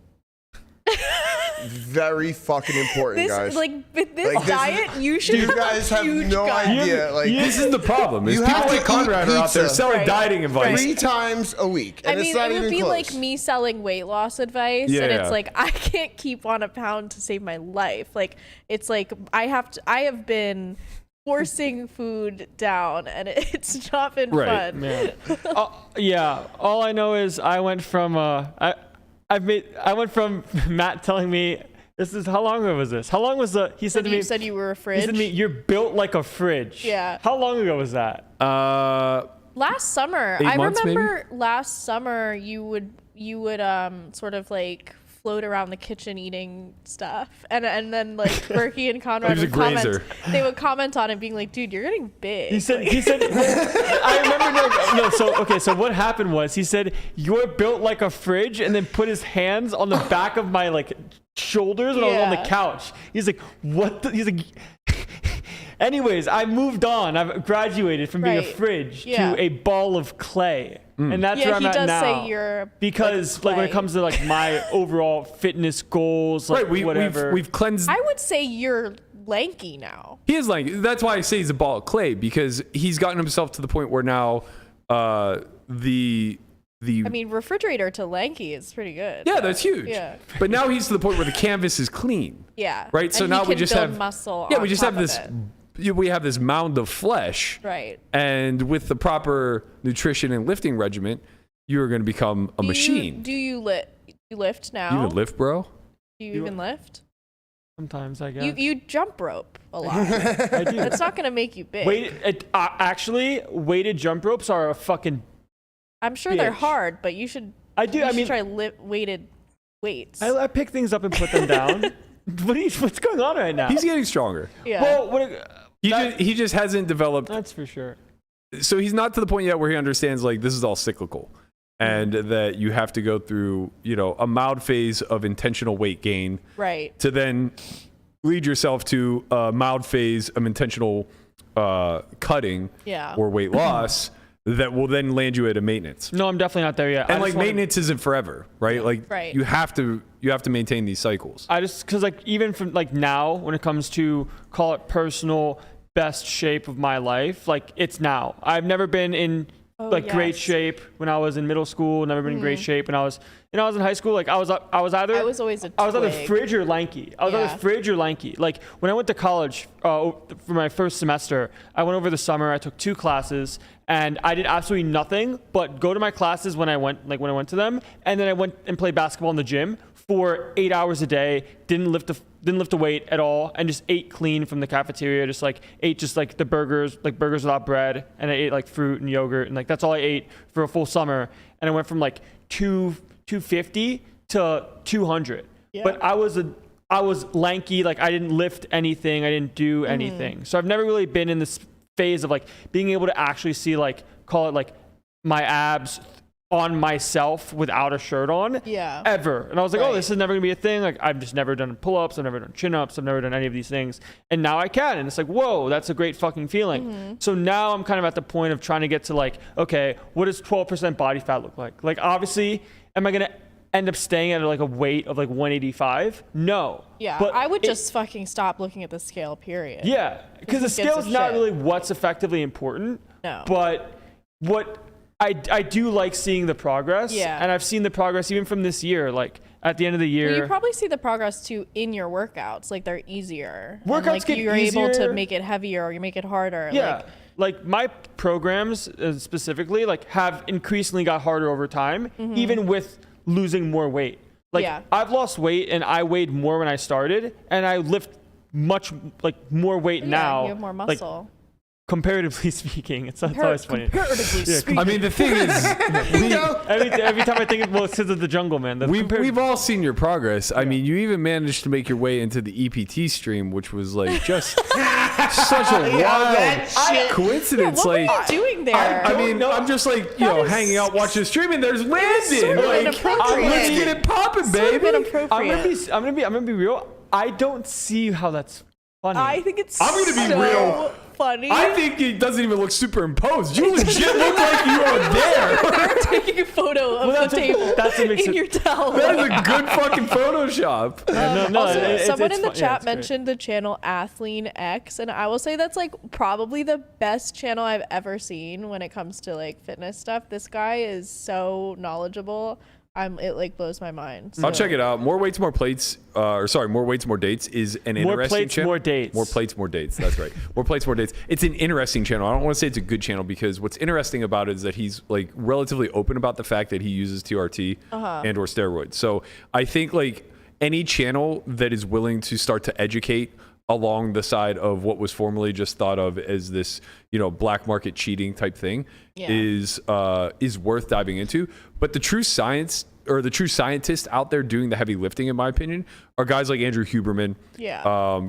Very fucking important, This guys. like with this Like, this is- diet, you should. you guys have huge no gut. idea. Like This is the problem. Is You people have to like Conrad eat are out there pizza. selling Right. dieting advice. 3 times a week, I and mean, it's not it would even be close. like me selling weight loss advice, Yeah, and yeah. it's like I can't keep on a pound to save my life. Like it's like I have been forcing food down, and it's not been Right. fun. Man. Yeah. All I know is I went from Matt telling me this is how long ago was this? How long was the? He said to me. You said you were a He fridge. said to me, "You're built like a fridge." Yeah. How long ago was that? Last summer, 8 I months, remember last summer you would sort of like float around the kitchen eating stuff, and then like Berkey and Conrad He was a would comment. grazer. They would comment on it, being like, "Dude, you're getting big." He said. I remember. No. So okay. So what happened was he said you're built like a fridge, and then put his hands on the back of my like shoulders when I was on the Yeah. couch. He's like, "What?" He's like. Anyways, I moved on. I've graduated from being a Right. fridge Yeah. to a ball of clay, and that's where Yeah, I'm he at does now. say you're Because like when it clay. comes to like my overall fitness goals, like Right, whatever. we've cleansed. I would say you're lanky now. He is like, that's why I say he's a ball of clay, because he's gotten himself to the point where now the I mean, refrigerator to lanky is pretty good. yeah, that's huge. Yeah. But now he's to the point where the canvas is clean. Yeah. Right. So And now he we can just build have muscle. Yeah, on we just top have this. of it. We have this mound of flesh. Right. And with the proper nutrition and lifting regimen, you are going to become a machine. Do you lift now? You even lift, bro? Do you even lift? Sometimes, I guess. You jump rope a lot. I do. That's not gonna make you big. Actually, weighted jump ropes are a fucking. I'm sure they're bitch. hard, but you should. I do. You should try weighted weights. I pick things up and put them down. What's going on right now? He's getting stronger. Yeah. Well, He just hasn't developed. that's for sure. So he's not to the point yet where he understands like this is all cyclical, and that you have to go through a mild phase of intentional weight gain, right. to then lead yourself to a mild phase of intentional cutting or weight loss that will then land you at a maintenance. No, I'm definitely not there yet. And like maintenance isn't forever, right? Like you have to maintain these cycles. Because like even from like now, when it comes to call it personal best shape of my life, like it's now. I've never been in great shape when I was in middle school. Never been in great shape when I was in high school. Like I was either fridge or lanky. Like when I went to college for my first semester, I went over the summer. I took 2 classes and I did absolutely nothing but go to my classes when I went to them, and then I went and played basketball in the gym for 8 hours a day. Didn't lift a weight at all, and just ate clean from the cafeteria. Ate the burgers without bread, and I ate like fruit and yogurt, and like that's all I ate for a full summer. And I went from like 250 to 200. Yeah. But I was lanky. Like I didn't lift anything. I didn't do anything. So I've never really been in this phase of like being able to actually see call it my abs on myself without a shirt on ever. And I was like, oh, this is never gonna be a thing. Like I've just never done pull-ups, I've never done chin-ups, I've never done any of these things, and now I can. And it's like, whoa, that's a great fucking feeling. So now I'm kind of at the point of trying to get to like, okay, what does 12% body fat look like? Like obviously, am I gonna end up staying at like a weight of like 185? No. Yeah, but I would just fucking stop looking at the scale, period. Yeah, because the scale is not really what's effectively important. No. But what I do like seeing the progress. Yeah. And I've seen the progress even from this year. Like at the end of the year. Well, you probably see the progress too in your workouts. Like they're easier. Workouts get you're easier. Able to make it heavier or you make it harder. Yeah. Like my programs specifically have increasingly got harder over time, even with losing more weight. Like I've lost weight and I weighed more when I started, and I lift much more weight now. You have more muscle. Comparatively speaking, it's always funny. Comparatively speaking. I mean, the thing is, every time I think it's because of the jungle, man. We've all seen your progress. I mean, you even managed to make your way into the EPT stream, which was like just such a wild coincidence. What were you doing there? I mean, I'm just like, hanging out, watching the stream, and there's Landon. Let's get it popping, baby. I'm gonna be real. I don't see how that's funny. I think it's I'm gonna be real. Funny. I think it doesn't even look superimposed. You legit look like you are there. We're taking a photo of the table in your towel. That is a good fucking Photoshop. Also, someone in the chat mentioned the channel Athlean X, and I will say that's like probably the best channel I've ever seen when it comes to like fitness stuff. This guy is so knowledgeable. It like blows my mind. So. I'll check it out. More Weights, More Plates. More Weights, More Dates is an interesting channel. More Dates. More Plates, More Dates. That's right. More Plates, More Dates. It's an interesting channel. I don't want to say it's a good channel because what's interesting about it is that he's like relatively open about the fact that he uses TRT and or steroids. So I think like any channel that is willing to start to educate along the side of what was formerly just thought of as this, black market cheating type thing is worth diving into. But the true science or the true scientists out there doing the heavy lifting, in my opinion, are guys like Andrew Huberman,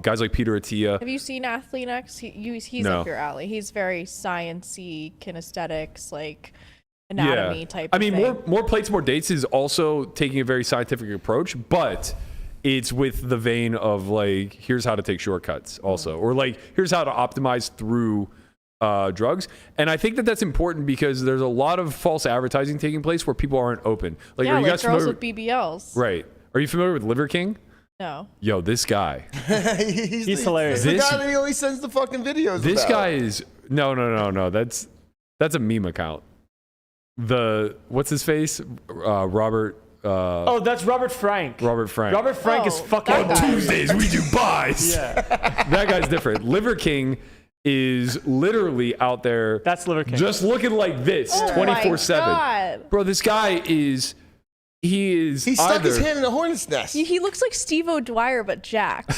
guys like Peter Attia. Have you seen Athlean X? He's up your alley. He's very science-y, kinesthetics, like anatomy type. I mean, more Plates, More Dates is also taking a very scientific approach, but it's with the vein of like, here's how to take shortcuts also, or like, here's how to optimize through drugs. And I think that that's important because there's a lot of false advertising taking place where people aren't open. Like, are you guys girls familiar with BBLs? Right. Are you familiar with Liverking? No. Yo, this guy. he's hilarious. He's the guy that he always sends the fucking videos This about. guy is no. That's a meme account. What's his face? Robert. That's Robert Frank. Robert Frank. Robert Frank is fucking. On Tuesdays we do buys. That guy's different. Liverking is literally out there. That's Liverking. Just looking like this, Oh 24/7. Bro, this guy is. He stuck his hand in a hornet's nest. He looks like Steve O'Dwyer, but jacked.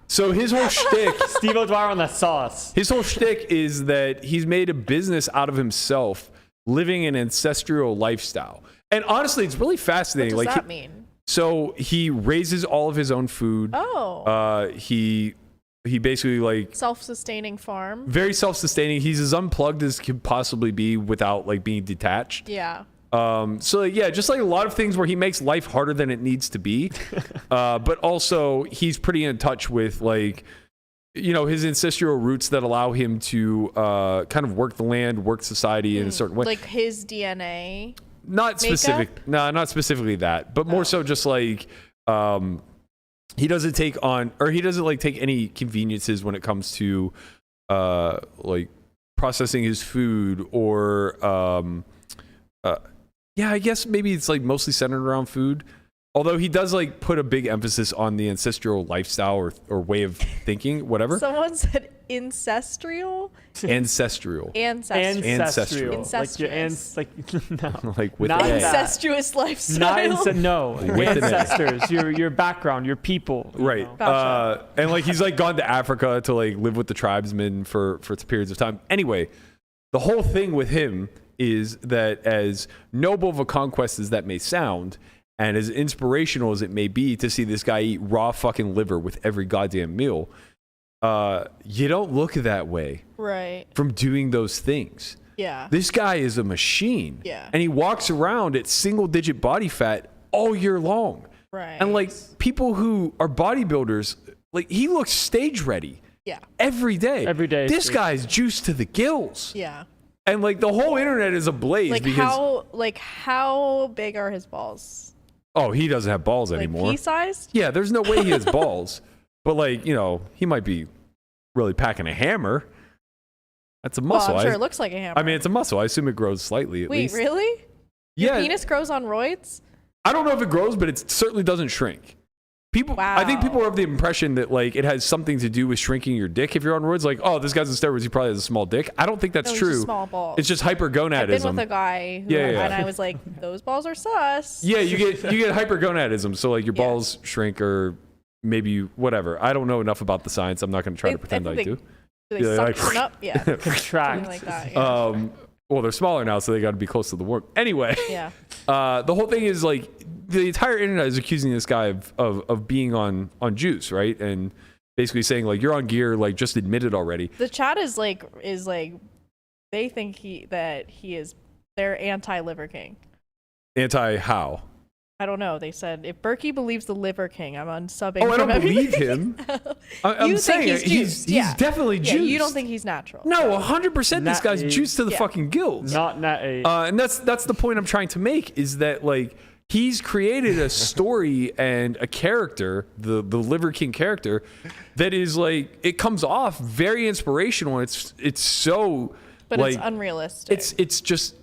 So his whole shtick. Steve O'Dwyer on that sauce. His whole shtick is that he's made a business out of himself, living an ancestral lifestyle. And honestly, it's really fascinating. What does that mean? So he raises all of his own food. Oh. He basically like Self-sustaining farm. very self-sustaining. He's as unplugged as could possibly be without like being detached. Yeah. So yeah, just like a lot of things where he makes life harder than it needs to be. But also he's pretty in touch with like, you know, his ancestral roots that allow him to kind of work the land, work society in a certain way. Like his DNA. Not specific. No, not specifically that, but more so just like he doesn't take on, or he doesn't like take any conveniences when it comes to like processing his food or yeah, I guess maybe it's like mostly centered around food. Although he does like put a big emphasis on the ancestral lifestyle or way of thinking, whatever. Someone said ancestral. Ancestral. Ancestral. Incestuous. Like your no. Like with Not an A. that. Incestuous lifestyle. No. Your With an A. ancestors, your background, your people. you Right. know. Gotcha. And like he's like gone to Africa to like live with the tribesmen for periods of time. Anyway, the whole thing with him is that as noble of a conquest as that may sound, and as inspirational as it may be to see this guy eat raw fucking liver with every goddamn meal, you don't look that way Right. from doing those things. Yeah. This guy is a machine. Yeah. And he walks around at single digit body fat all year long. Right. And like people who are bodybuilders, like he looks stage ready Yeah. every day. Every day is This stage. guy's juiced to the gills. Yeah. And like the whole internet is ablaze Like because how big are his balls? oh, he doesn't have balls Like anymore. pea-sized? Yeah, there's no way he has balls. But like, you know, he might be really packing a hammer. That's a muscle. Well, I'm sure it looks like a hammer. I mean, it's a muscle. I assume it grows slightly at Wait, least. really? Yeah. Penis grows on roids? I don't know if it grows, but it certainly doesn't shrink. I think people are of the impression that like it has something to do with shrinking your dick if you're on roids. Like, oh, this guy's on steroids, he probably has a small dick. I don't think that's No, it's true. just small balls. It's just I've been hypergonadism. with a guy who, Yeah. and I was like, those balls are sus. Yeah, you get hypergonadism. So like your Yeah. balls shrink or maybe whatever. I don't know enough about the science. I'm not going to try to pretend I do. Do they Yeah, like- suction up? Yeah. Contract. Something like that. Yeah. Well, they're smaller now, so they got to be close to the warm. Anyway, Yeah. the whole thing is like the entire internet is accusing this guy of being on juice, right? And basically saying like you're on gear, like just admit it already. The chat is like they think they're anti-Liver King. Anti how? I don't know. They said if Berkey believes the Liver King, I'm unsubbing. Oh, I don't from believe everything. him. I'm You saying think he's yeah. definitely Yeah, juiced. you don't think he's natural? No, 100%. This guy's Not a- juiced to the Yeah. fucking gills. Not a. And that's the point I'm trying to make is that like he's created a story and a character, the Liver King character, that is like it comes off very inspirational. It's so But like it's unrealistic. it's just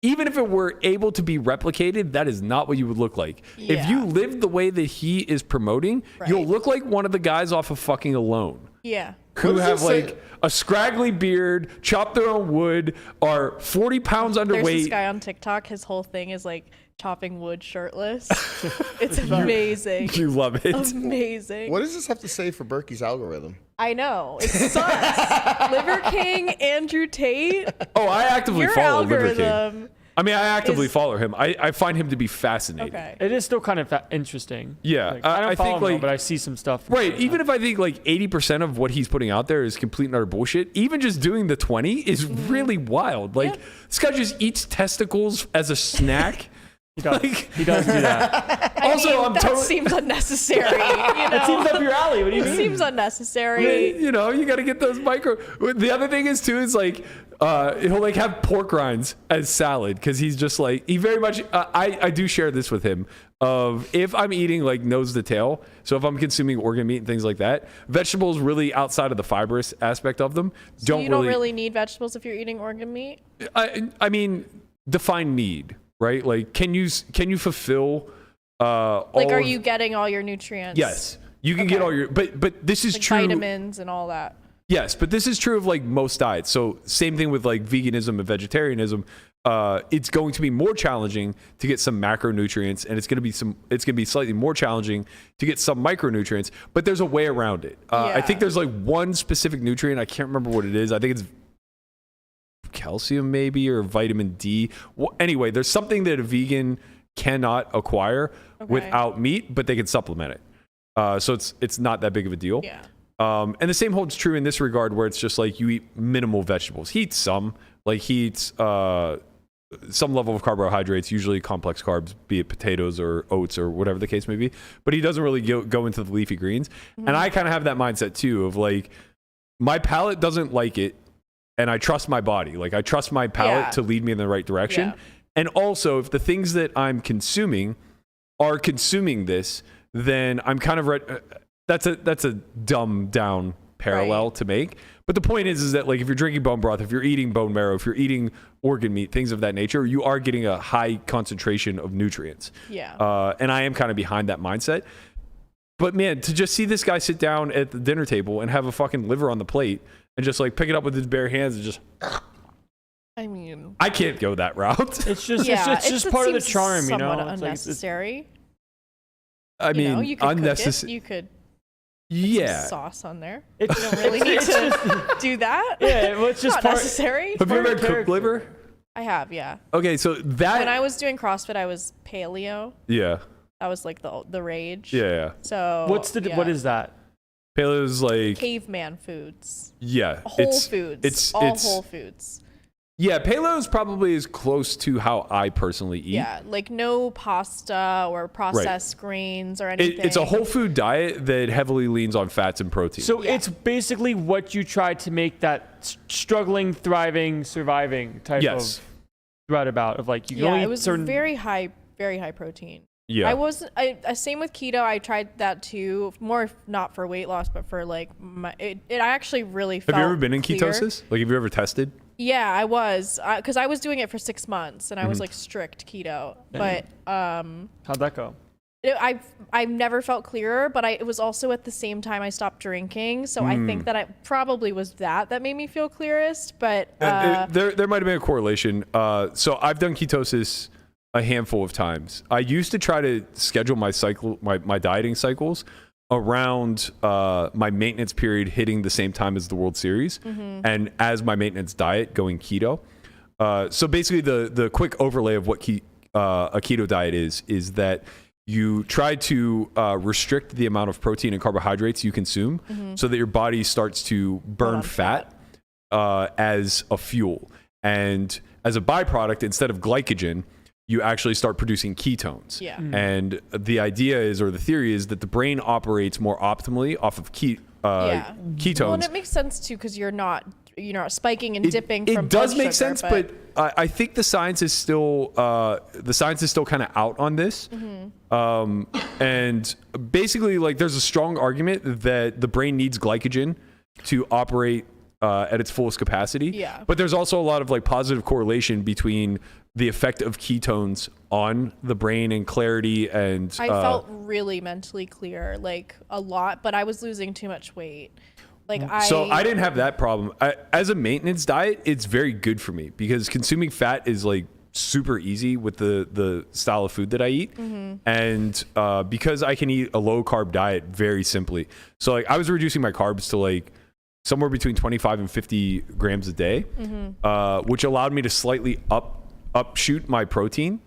even if it were able to be replicated, that is not what you would look like. If Yeah. you lived the way that he is promoting, you'll Right. look like one of the guys off of fucking Alone. yeah. Who does have this say? like a scraggly beard, chop their own wood, are 40 pounds There's underweight. this guy on TikTok. His whole thing is like chopping wood shirtless. It's amazing. You love it. Amazing. What does this have to say for Berkey's algorithm? I know. It's sus. Liver King, Andrew Tate. Oh, I actively Your follow Liver King. algorithm. I mean, I actively is- follow him. I find him to be fascinating. Okay. It is still kind of interesting. Yeah, Like, I don't I follow think, him, like- but I see some stuff. Right. Even if I think like 80% of what he's putting out there is complete and utter bullshit, even just doing the 20 is really wild. Like Yeah. this guy just eats testicles as a snack. He does, like- he does do that. Also, I'm that totally. seems unnecessary. You know? It seems up your alley. What do you It mean? seems unnecessary. You know, you got to get those micro. The other thing is too is like he'll like have pork rinds as salad because he's just like he very much. I do share this with him of if I'm eating like nose to tail. So if I'm consuming organ meat and things like that, vegetables really outside of the fibrous aspect of them So you don't really need vegetables if you're eating organ meat. I mean, define need, right? Like, can you fulfill? Like, are you getting all your nutrients? Yes. You can get all your, but this is like true. vitamins and all that. Yes, but this is true of like most diets. So same thing with like veganism and vegetarianism. It's going to be more challenging to get some macronutrients, and it's going to be slightly more challenging to get some micronutrients. But there's a way around it. I think there's like one specific nutrient. I can't remember what it is. I think it's calcium maybe, or vitamin D. Well, anyway, there's something that a vegan cannot acquire without meat, but they can supplement it. So it's not that big of a deal. Yeah. And the same holds true in this regard, where it's just like you eat minimal vegetables. He eats some, like he eats some level of carbohydrates, usually complex carbs, be it potatoes or oats or whatever the case may be. But he doesn't really go into the leafy greens. And I kind of have that mindset too, of like, my palate doesn't like it, and I trust my body. Like I trust my palate to lead me in the right direction. Yeah. And also, if the things that I'm consuming are consuming this, then I'm kind of that's a dumbed down parallel to make. But the point is that like if you're drinking bone broth, if you're eating bone marrow, if you're eating organ meat, things of that nature, you are getting a high concentration of nutrients. Yeah. And I am kind of behind that mindset. But man, to just see this guy sit down at the dinner table and have a fucking liver on the plate and just like pick it up with his bare hands and just, I mean, I can't go that route. It's just it's just part of the charm, you know. Somewhat It's unnecessary. I mean, you could unnecessary. You could. Yeah. Some sauce on there. you don't really need to do that. Yeah, well, it's just not part, necessary. Have you ever had cooked liver? I have, yeah. Okay, so that When I was doing CrossFit, I was paleo. yeah. That was like the rage. Yeah. So what is that? Paleo is like caveman foods. yeah, Whole foods. It's whole foods. Yeah, paleo is probably as close to how I personally eat. Yeah, like no pasta or processed grains or anything. It's a whole food diet that heavily leans on fats and protein. So it's basically what you try to make that struggling, thriving, surviving type of thread about of like you can only it eat was certain very high protein. Yeah. I same with keto. I tried that too, more not for weight loss, but for like it actually really felt Have you ever been in clear. ketosis? Like, have you ever tested? Yeah, I was, because I was doing it for 6 months, and I was like strict keto. But how'd that go? I've never felt clearer, but it was also at the same time I stopped drinking, so I think that it probably was that made me feel clearest. But there might have been a correlation. So I've done ketosis a handful of times. I used to try to schedule my dieting cycles around my maintenance period hitting the same time as the World Series, and as my maintenance diet going keto. So basically, the quick overlay of what a keto diet is that you try to restrict the amount of protein and carbohydrates you consume, so that your body starts to burn fat as a fuel, and as a byproduct, instead of glycogen, you actually start producing ketones. Yeah. And the idea is, or the theory is, that the brain operates more optimally off of ketones. Well, and it makes sense too, because you're not spiking and dipping from it does blood make sugar, sense, but I think the science is still kind of out on this. And basically, like, there's a strong argument that the brain needs glycogen to operate at its fullest capacity. Yeah. But there's also a lot of like positive correlation between the effect of ketones on the brain and clarity, and I felt really mentally clear, like a lot, but I was losing too much weight. So I didn't have that problem. As a maintenance diet, it's very good for me because consuming fat is like super easy with the style of food that I eat. And because I can eat a low carb diet very simply. So like I was reducing my carbs to like somewhere between 25 and 50 grams a day, which allowed me to slightly upshoot my protein.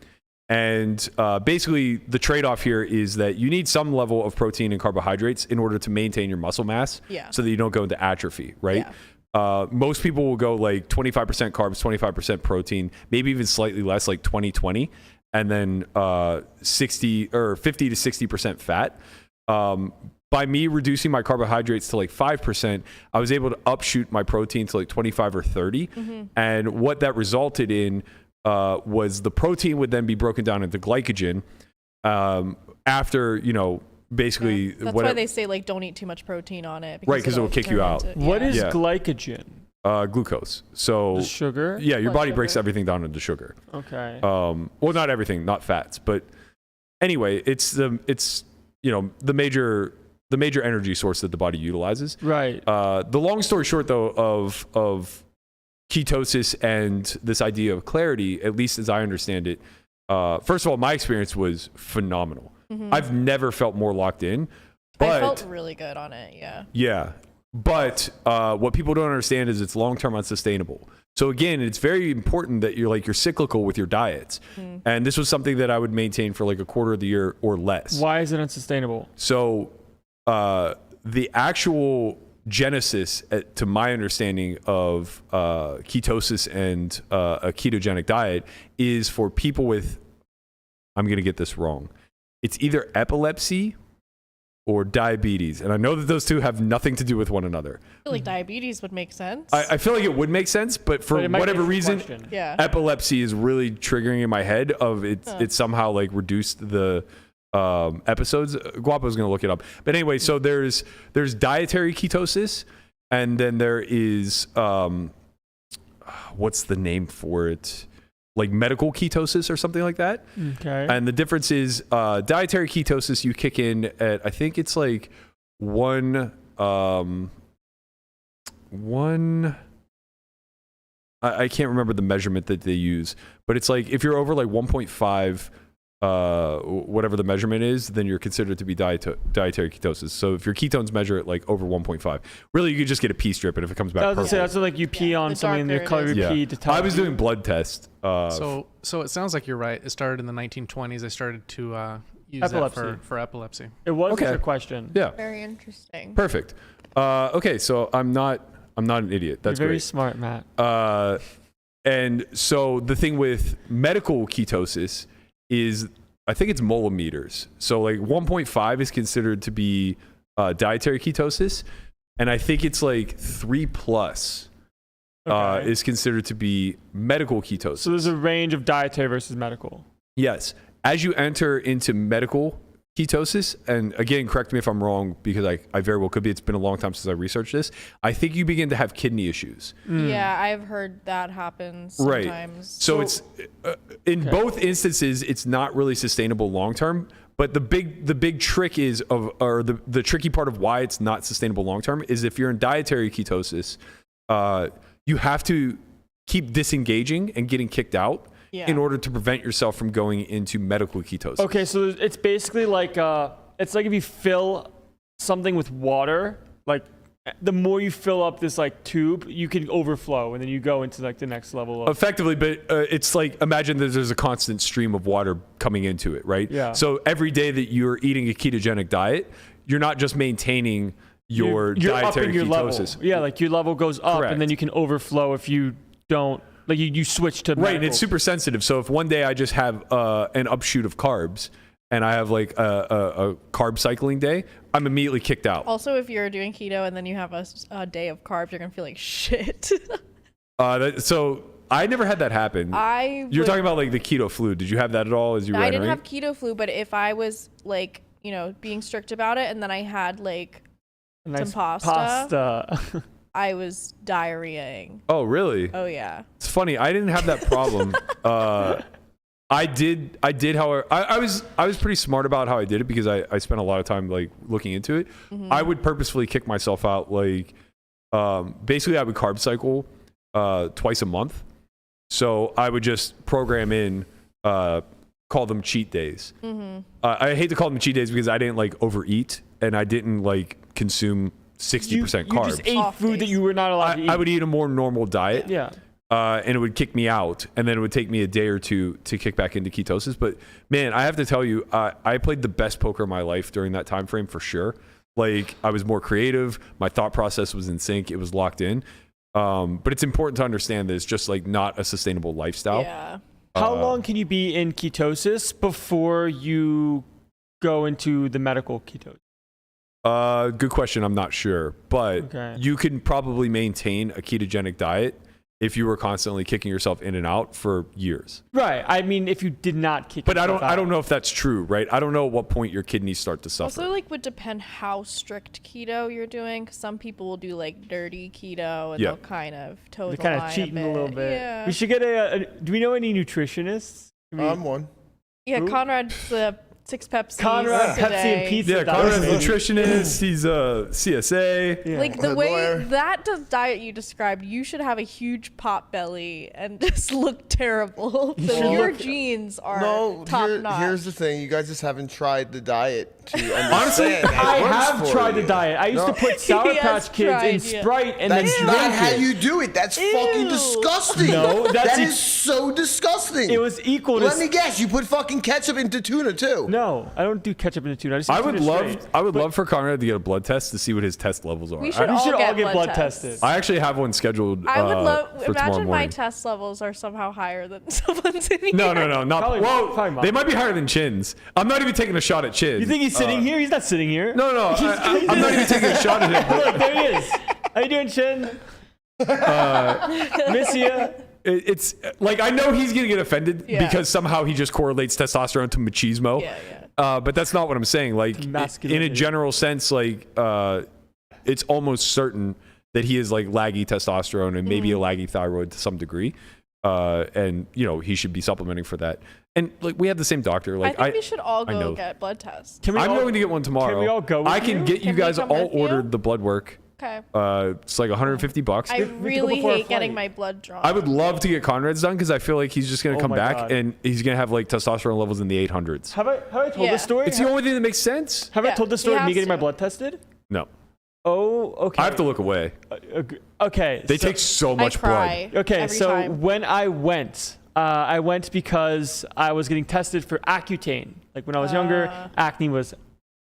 And basically the trade-off here is that you need some level of protein and carbohydrates in order to maintain your muscle mass, so that you don't go into atrophy, right? Most people will go like 25% carbs, 25% protein, maybe even slightly less, like 20-20, and then 50 to 60% fat. By me reducing my carbohydrates to like 5%, I was able to upshoot my protein to like 25 or 30. And what that resulted in was the protein would then be broken down into glycogen after, basically. That's why they say like don't eat too much protein on it. Right, because it will kick you out. What is glycogen? Glucose. So the sugar? Yeah, your body breaks everything down into sugar. Okay. Well, not everything, not fats, but anyway, it's the major the major energy source that the body utilizes. Right. The long story short, though, of ketosis and this idea of clarity, at least as I understand it, first of all, my experience was phenomenal. I've never felt more locked in. But, I felt really good on it. Yeah. Yeah. But what people don't understand is it's long-term unsustainable. So again, it's very important that you're cyclical with your diets. And this was something that I would maintain for like a quarter of the year or less. Why is it unsustainable? So the actual genesis, to my understanding of ketosis and a ketogenic diet, is for people with, I'm going to get this wrong, it's either epilepsy or diabetes. And I know that those two have nothing to do with one another. I feel like diabetes would make sense. I feel like it would make sense, but for whatever reason, epilepsy is really triggering in my head of it somehow like reduced the episodes. Guapo's going to look it up. But anyway, so there's dietary ketosis, and then there is, what's the name for it? Like medical ketosis or something like that. Okay. And the difference is dietary ketosis, you kick in at, I think it's like one, I can't remember the measurement that they use, but it's like if you're over like 1.5, whatever the measurement is, then you're considered to be dietary ketosis. So if your ketones measure it like over 1.5, really you could just get a pee strip, and if it comes back purple. That's like you pee on something, the color of your pee to tell. I was doing blood tests. So it sounds like you're right. It started in the 1920s. They started to use that for epilepsy. It was a question. Yeah. Very interesting. Perfect. Okay, so I'm not an idiot. That's You're very great. smart, Matt. And so the thing with medical ketosis is, I think it's millimeters. So like 1.5 is considered to be dietary ketosis, and I think it's like 3+ is considered to be medical ketosis. So there's a range of dietary versus medical. Yes. As you enter into medical ketosis, and again, correct me if I'm wrong, because I very well could be. It's been a long time since I researched this. I think you begin to have kidney issues. Yeah, I've heard that happens sometimes. Right. So it's in both instances, it's not really sustainable long term. But the big trick is the tricky part of why it's not sustainable long term is if you're in dietary ketosis, you have to keep disengaging and getting kicked out. Yeah. In order to prevent yourself from going into medical ketosis. Okay, so it's basically like it's like if you fill something with water, like the more you fill up this like tube, you can overflow, and then you go into like the next level. Effectively, but it's like, imagine that there's a constant stream of water coming into it, right? Yeah. So every day that you're eating a ketogenic diet, you're not just maintaining your dietary ketosis. Level. Yeah, like your level goes up, Correct. and then you can overflow if you don't. Like you switch to medical. Right, and it's super sensitive. So if one day I just have an upshoot of carbs and I have like a carb cycling day, I'm immediately kicked out. Also, if you're doing keto and then you have a day of carbs, you're gonna feel like shit. So I never had that happen. You're talking about like the keto flu. Did you have that at all as you were I entering? didn't have keto flu, but if I was like, being strict about it, and then I had like some pasta. I was diarrheaing. Oh, really? Oh, yeah. It's funny. I didn't have that problem. I did. However, I was pretty smart about how I did it because I spent a lot of time like looking into it. Mm-hmm. I would purposefully kick myself out. Like, basically, I would carb cycle twice a month. So I would just program in, call them cheat days. Mm-hmm. I hate to call them cheat days because I didn't like overeat and I didn't like consume 60% carbs. You just ate food that you were not allowed to eat. I would eat a more normal diet. Yeah. And it would kick me out. And then it would take me a day or two to kick back into ketosis. But man, I have to tell you, I played the best poker of my life during that time frame for sure. Like I was more creative. My thought process was in sync. It was locked in. But it's important to understand that it's just like not a sustainable lifestyle. Yeah. How long can you be in ketosis before you go into the medical ketosis? Good question. I'm not sure, but you can probably maintain a ketogenic diet if you were constantly kicking yourself in and out for years. Right. I mean, if you did not kick but I don't know if that's true, right? I don't know at what point your kidneys start to suffer. Also, like, would depend how strict keto you're doing. Cause some people will do like dirty keto and they'll kind of toe the line. They're kind of cheating a little bit. Yeah. We should get do we know any nutritionists? I'm one. Yeah, Conrad's the 6 Pepsis. Conrad, a Pepsi, day. and pizza. Yeah, Conrad's a nutritionist. He's a CSA. Yeah. Like the Good way lawyer. that diet you described, you should have a huge pot belly and just look terrible. So should your look- genes are No, top notch. here's the thing. You guys just haven't tried the diet to Honestly, understand. I It works have for tried you. the diet. I used No. to put Sour He has Patch Kids tried, in yeah. Sprite and That's then not drink how it. you do it. That's fucking Ew. disgusting. No, that's that e- is so disgusting. It was equal to. Let me guess. You put fucking ketchup into tuna too. No, I don't do ketchup in the tuna. I just eat I would tuna love, straight. I would love for Conrad to get a blood test to see what his test levels are. We should We should all all get blood tests. tested. I actually have one scheduled. I would love. for tomorrow Imagine my morning. test levels are somehow higher than someone's in here. No, not. Probably- Well, probably mine. they might be higher than Chin's. I'm not even taking a shot at Chin. You think he's sitting here? He's not sitting here. No. I'm not even taking a shot at him. Look, there he is. How you doing, Chin? Miss you. It's like I know he's gonna get offended Yeah. because somehow he just correlates testosterone to machismo. Yeah. But that's not what I'm saying. Like in a Masculinity. general sense, like it's almost certain that he is like laggy testosterone and maybe a laggy thyroid to some degree. And you know he should be supplementing for that. And like we have the same doctor. Like I think we should all I know. go get blood tests. Can we I'm all- going to get one tomorrow. Can we all go with I can you? get you Can we guys come all with you? ordered the blood work. Okay. It's like $150. I we can go really before a hate getting flight. my blood drawn. I would love to get Conrad's done because I feel like he's just going to Oh come my back God. and he's going to have like testosterone levels in the 800s. Have I told Yeah. this story? It's the only thing that makes sense. Have I Yeah, told this he story of me has getting my to. blood tested? No. Oh, okay. I have to look away. Okay. They so- take so I much cry blood. Okay, every so time. when I went because I was getting tested for Accutane. Like when I was younger, acne was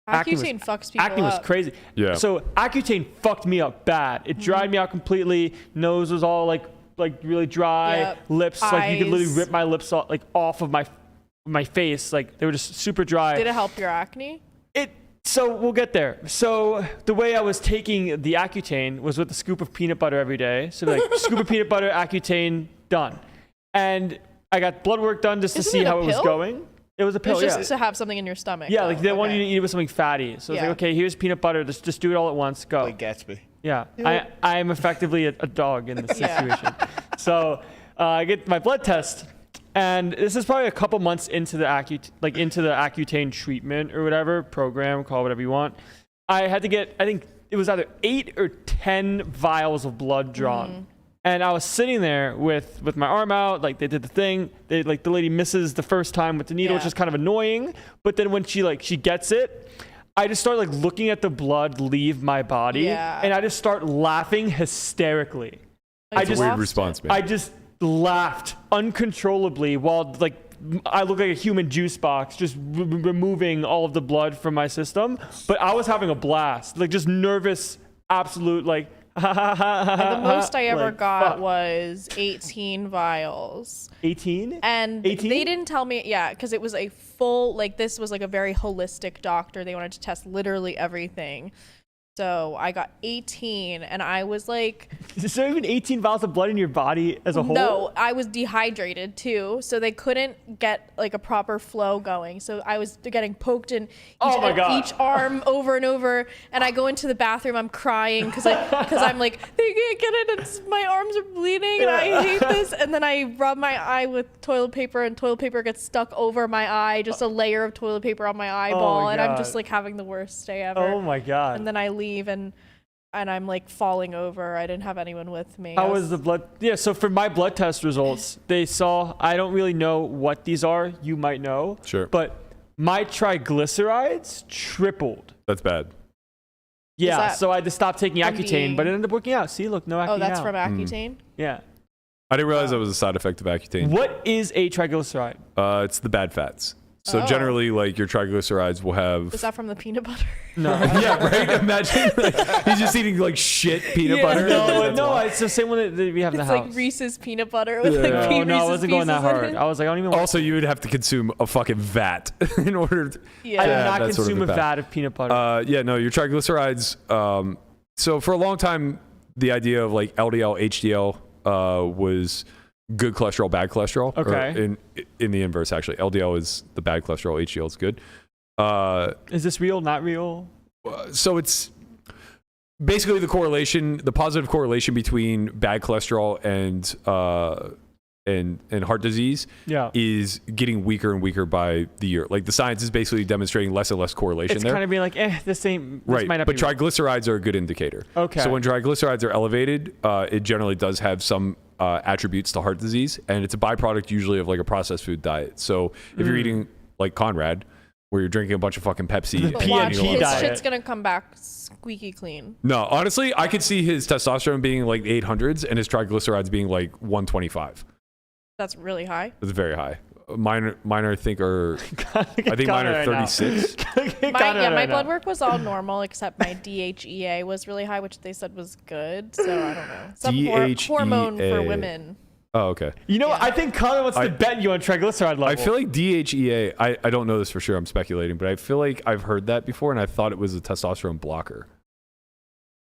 Accutane fucks people acne was up. crazy. Yeah. So Accutane fucked me up bad. It dried me out completely. Nose was all like really dry. Yep. Lips, like you could literally Eyes. rip my lips off of my face. Like they were just super dry. Did it help your acne? So we'll get there. So the way I was taking the Accutane was with a scoop of peanut butter every day. So like scoop of peanut butter, Accutane, done. And I got blood work done just to Isn't see it a how it was pill? going. It was a pill, It's just yeah. to have something in your stomach. Yeah, though. like they want you to Okay. eat it with something fatty. So it's Yeah. like, okay, here's peanut butter. Just do it all at once. Go. Like Gatsby. Yeah, I am effectively a dog in this Yeah. situation. So I get my blood test, and this is probably a couple months into the Accutane treatment or whatever program, call it whatever you want. I had to get, I think it was either 8 or 10 vials of blood drawn. And I was sitting there with my arm out, like they did the thing. They like the lady misses the first time with the needle, which Yeah. is kind of annoying. But then when she gets it, I just start like looking at the blood leave my body, Yeah. and I just start laughing hysterically. Like, I It's a just weird response, man. I just laughed uncontrollably while like I look like a human juice box, just removing all of the blood from my system. But I was having a blast, like just nervous, absolute like. The most I ever like, got fuck. was 18 vials. 18. And 18? they didn't tell me, yeah, because it was a full, like, this was like a very holistic doctor. They wanted to test literally everything. So I got 18, and I was like, Is there even 18 vials of blood in your body as a whole? no, I was dehydrated too. So they couldn't get like a proper flow going. So I was getting poked in Oh my God. each arm over and over. And I go into the bathroom, I'm crying because I'm like, they can't get it. And my arms are bleeding and I hate this. And then I rub my eye with toilet paper and toilet paper gets stuck over my eye, just a layer of toilet paper on my eyeball. And I'm just God. like having the worst day ever. Oh my God. And then I leave and I'm like falling over. I didn't have anyone with me. How was the blood? Yeah, so for my blood test results, they saw, I don't really know what these are. You might know. Sure. But my triglycerides tripled. That's bad. Yeah, that so I had to stop taking from Accutane, being- but it ended up working out. See, look, no acne Oh, that's now. from Accutane? Yeah. I didn't realize that was a side effect of Accutane. What is a triglyceride? It's the bad fats. So Oh. generally, like your triglycerides will have. Is that from the peanut butter? No. Yeah, right. Imagine like, he's just eating like shit peanut butter. No, That's no, why. it's the same one that we have in the It's house. like Reese's peanut butter with Yeah. like no, Reese's I wasn't going that pieces in hard. it. I was like, I don't even want Also, you would have to consume a fucking vat in order to. Yeah. I did Yeah, not that's sort of consume the a bad. vat of peanut butter. Yeah, no, your triglycerides. So for a long time, the idea of like LDL, HDL was good cholesterol, bad cholesterol. Or Okay. in the inverse, actually, LDL is the bad cholesterol, HDL is good. Is this real? Not real? So it's basically the positive correlation between bad cholesterol and and heart disease is getting weaker and weaker by the year. Like the science is basically demonstrating less and less correlation it's there. It's kind of being like, this might not be triglycerides are a good indicator. Okay. So when triglycerides are elevated, it generally does have some attributes to heart disease, and it's a byproduct usually of like a processed food diet. So if you're eating like Conrad, where you're drinking a bunch of fucking Pepsi. But watch, his shit's gonna come back squeaky clean. No, honestly, I could see his testosterone being like 800s and his triglycerides being like 125. That's really high. That's very high. Mine I think are 36. My blood work was all normal except my DHEA was really high, which they said was good. So I don't know. Some hormone for women. Oh, okay. You know what? I think Conrad wants to bet you on triglyceride level. I feel like DHEA, I don't know this for sure, I'm speculating, but I feel like I've heard that before and I thought it was a testosterone blocker.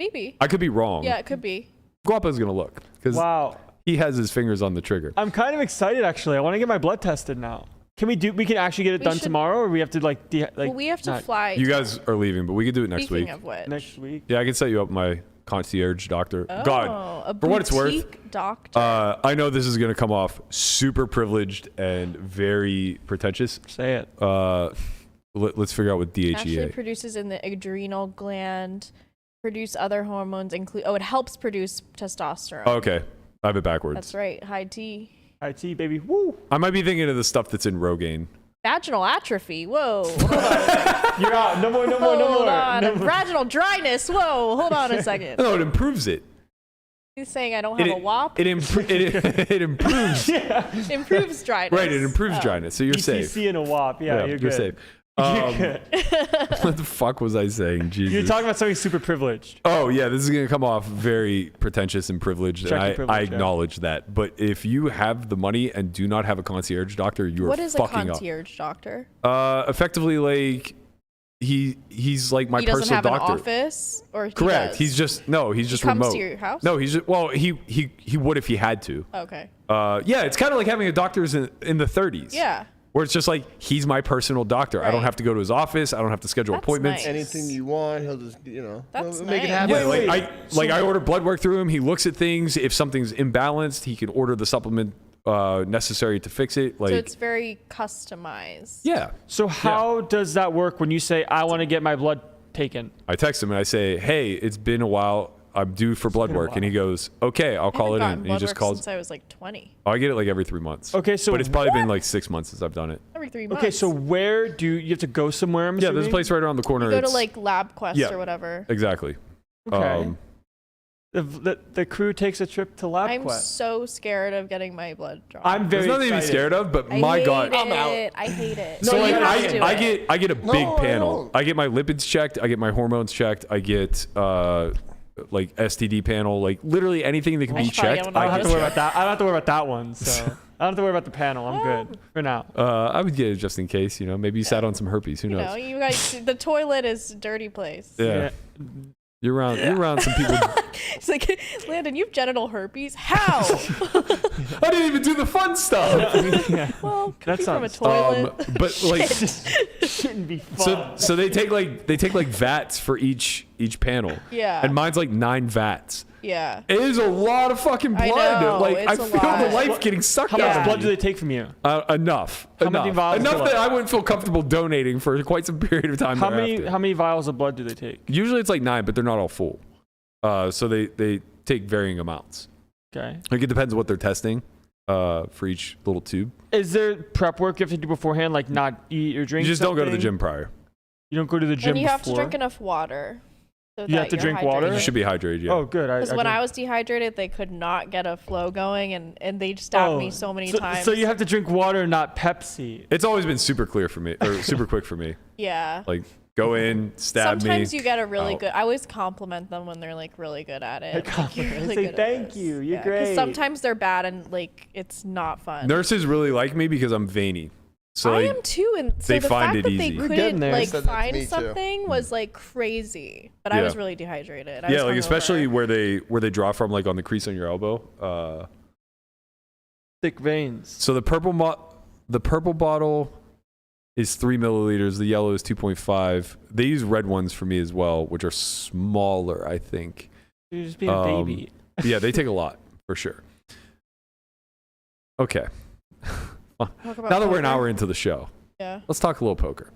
Maybe. I could be wrong. Yeah, it could be. Guapo's going to look. Because he has his fingers on the trigger. I'm kind of excited, actually. I want to get my blood tested now. We can actually get it done tomorrow, or we have to well, we have to fly. You guys are leaving, but we could do it next week. Speaking of which. Next week? Yeah, I can set you up my concierge doctor. Oh, God, for what it's worth, doctor. I know this is going to come off super privileged and very pretentious. Say it. Let's figure out what DHEA actually produces in the adrenal gland, produce other hormones, it helps produce testosterone. Oh, okay, I have it backwards. That's right, high T. High T, baby. Woo! I might be thinking of the stuff that's in Rogaine. Vaginal atrophy. Whoa. You're out. No more. Hold on. Vaginal dryness. Whoa. Hold on a second. No, it improves it. He's saying I don't have a WAP. It improves. Improves dryness. Right, it improves dryness. So you're safe. ETC and a WAP. Yeah, you're good. Safe. You're good. What the fuck was I saying? Jesus. You're talking about something super privileged. Oh, yeah, this is going to come off very pretentious and privileged, and I acknowledge that. But if you have the money and do not have a concierge doctor, you're fucking up. What is a concierge doctor? Effectively, like, he's like my personal doctor. He doesn't have an office? Or Correct. Does? He's just he remote. Comes to your house? No, he's just, well, he would if he had to. Okay. Yeah, it's kind of like having a doctor's in the 30s. Yeah. Where it's just like, he's my personal doctor. Right. I don't have to go to his office. I don't have to schedule appointments. Nice. Anything you want, he'll just, That's make nice. it happen. Yeah, I order blood work through him. He looks at things. If something's imbalanced, he can order the supplement necessary to fix it. Like, so it's very customized. Yeah. So how does that work when you say, I want to get my blood taken? I text him and I say, hey, it's been a while. I'm due for blood work. And he goes, okay, I'll call it in. And he just calls. Since I was like 20. Oh, I get it like every 3 months. Okay, so but it's probably been like 6 months since I've done it. Every 3 months. Okay, so where do you have to go somewhere? I'm assuming? There's a place right around the corner. You go to like LabQuest or whatever. Exactly. Okay. The crew takes a trip to LabQuest. I'm so scared of getting my blood drawn. I'm very There's nothing to be scared of, but my God. I'm out. I hate it. So like I get a big panel. I get my lipids checked. I get my hormones checked. I get like STD panel. Like literally anything that can be checked. I don't have to worry about that. I don't have to worry about that one. So I don't have to worry about the panel. I'm good for now. I would get it just in case. Maybe you sat on some herpes. Who knows? You guys, the toilet is a dirty place. Yeah. You're around some people. It's like, Landon, you have genital herpes? How? I didn't even do the fun stuff. Well, that's from a toilet. But like, shouldn't be fun. So they take like vats for each panel. Yeah. And mine's like 9 vats. Yeah. It is a lot of fucking blood. I know, like I feel the life getting sucked out. How much blood do they take from you? Enough. How many vials? Enough that I wouldn't feel comfortable donating for quite some period of time. How many vials of blood do they take? Usually it's like 9, but they're not all full. So they take varying amounts. Okay. Like it depends on what they're testing for each little tube. Is there prep work you have to do beforehand, like not eat or drink? You just don't go to the gym prior. You don't go to the gym and you have before? to drink enough water. So you have to drink water? You should be hydrated, yeah. Oh, good. Because when I was dehydrated, they could not get a flow going, and they stabbed me so many times. So you have to drink water, not Pepsi. It's always been super clear for me, or super quick for me. Yeah. Like, go in, stab me. Sometimes you get a really good. I always compliment them when they're like really good at it. You're really good thank you. You're great. Because sometimes they're bad and like it's not fun. Nurses really like me because I'm veiny. So I am too, and so they the find fact it that easy. they couldn't like find something was like crazy. But I was really dehydrated. Yeah, like especially where they draw from, like on the crease on your elbow. Thick veins. So the purple bottle is 3 milliliters. The yellow is 2.5. They use red ones for me as well, which are smaller, I think. You're just being a baby. Yeah, they take a lot for sure. Okay. Talk about Now that we're an poker. hour into the show, Yeah. let's talk a little poker.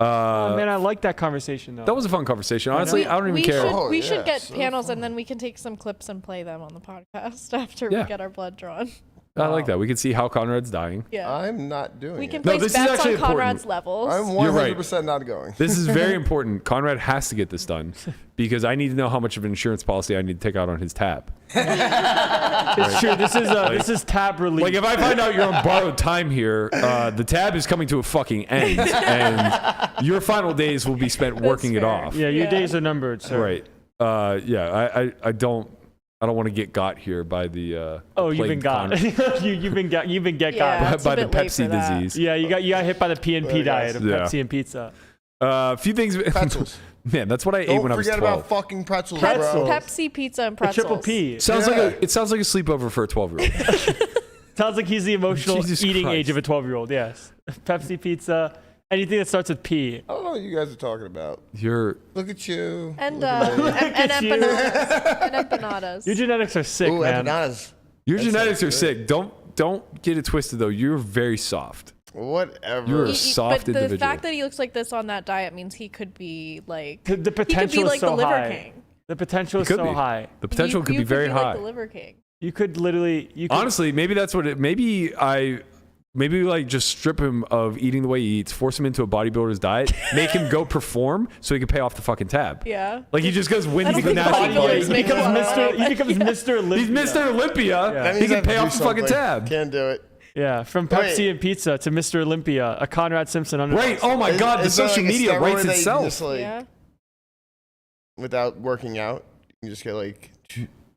Oh, man, I like that conversation though. That was a fun conversation. Honestly, I don't even care. We should get so panels, fun. and then we can take some clips and play them on the podcast after Yeah. we get our blood drawn. I like that. We can see how Conrad's dying. Yeah. I'm not doing We can it. No, place this is bets actually on Conrad's important. levels. I'm You're right. 100% not going. This is very important. Conrad has to get this done because I need to know how much of an insurance policy I need to take out on his tab. It's true. This is tab relief. Like if I find out you're on borrowed time here, the tab is coming to a fucking end, and your final days will be spent working it fair. off. yeah, your Yeah. days are numbered, sir. Right. I don't want to get got here by the. Oh, the you've been plague got. you've been get Yeah. got. It's by a the bit late Pepsi for that. disease. Yeah, you got hit by the P&P diet of Yeah. Pepsi and pizza. A few things. Pretzels. Man, that's what I ate Don't when I was forget 12. about fucking pretzels, Pretzels. bro. Pepsi, pizza, and A pretzels. triple P. Sounds Yeah. it sounds like a sleepover for a 12-year-old. Sounds like he's the emotional Jesus eating Christ. age of a 12-year-old. Yes. Pepsi, pizza, anything that starts with P. I don't know what you guys are talking about. You're Look at you. And Look at me. and at you. empanadas. And empanadas. Your genetics are sick, Ooh, man. empanadas. your That genetics are sounds sick. Don't get it twisted though. You're very soft. Whatever. You're a He- soft but the individual. fact that he looks like this on that diet means he could be like The he could potential be is like so the Liver high. King. The potential is It could so be. high. The potential You could be very like high. the Liver King. You could literally. You could, Honestly, maybe that's what it. Maybe like just strip him of eating the way he eats, force him into a bodybuilder's diet, make him go perform so he can pay off the fucking tab. Yeah. Like he just goes I wins don't the think national. bodybuilders he make a becomes lot of Mr. money. He becomes Mr. Olympia. He's Mr. Olympia. That He means I can have to pay do off the fucking something. tab. Can't do it. Yeah, from Wait. Pepsi and pizza to Mr. Olympia, a Conrad Simpson under. Right. Oh my God. The Is there, social like, a media steroid writes that you itself. Just, like, Yeah. without working out, you can just get like.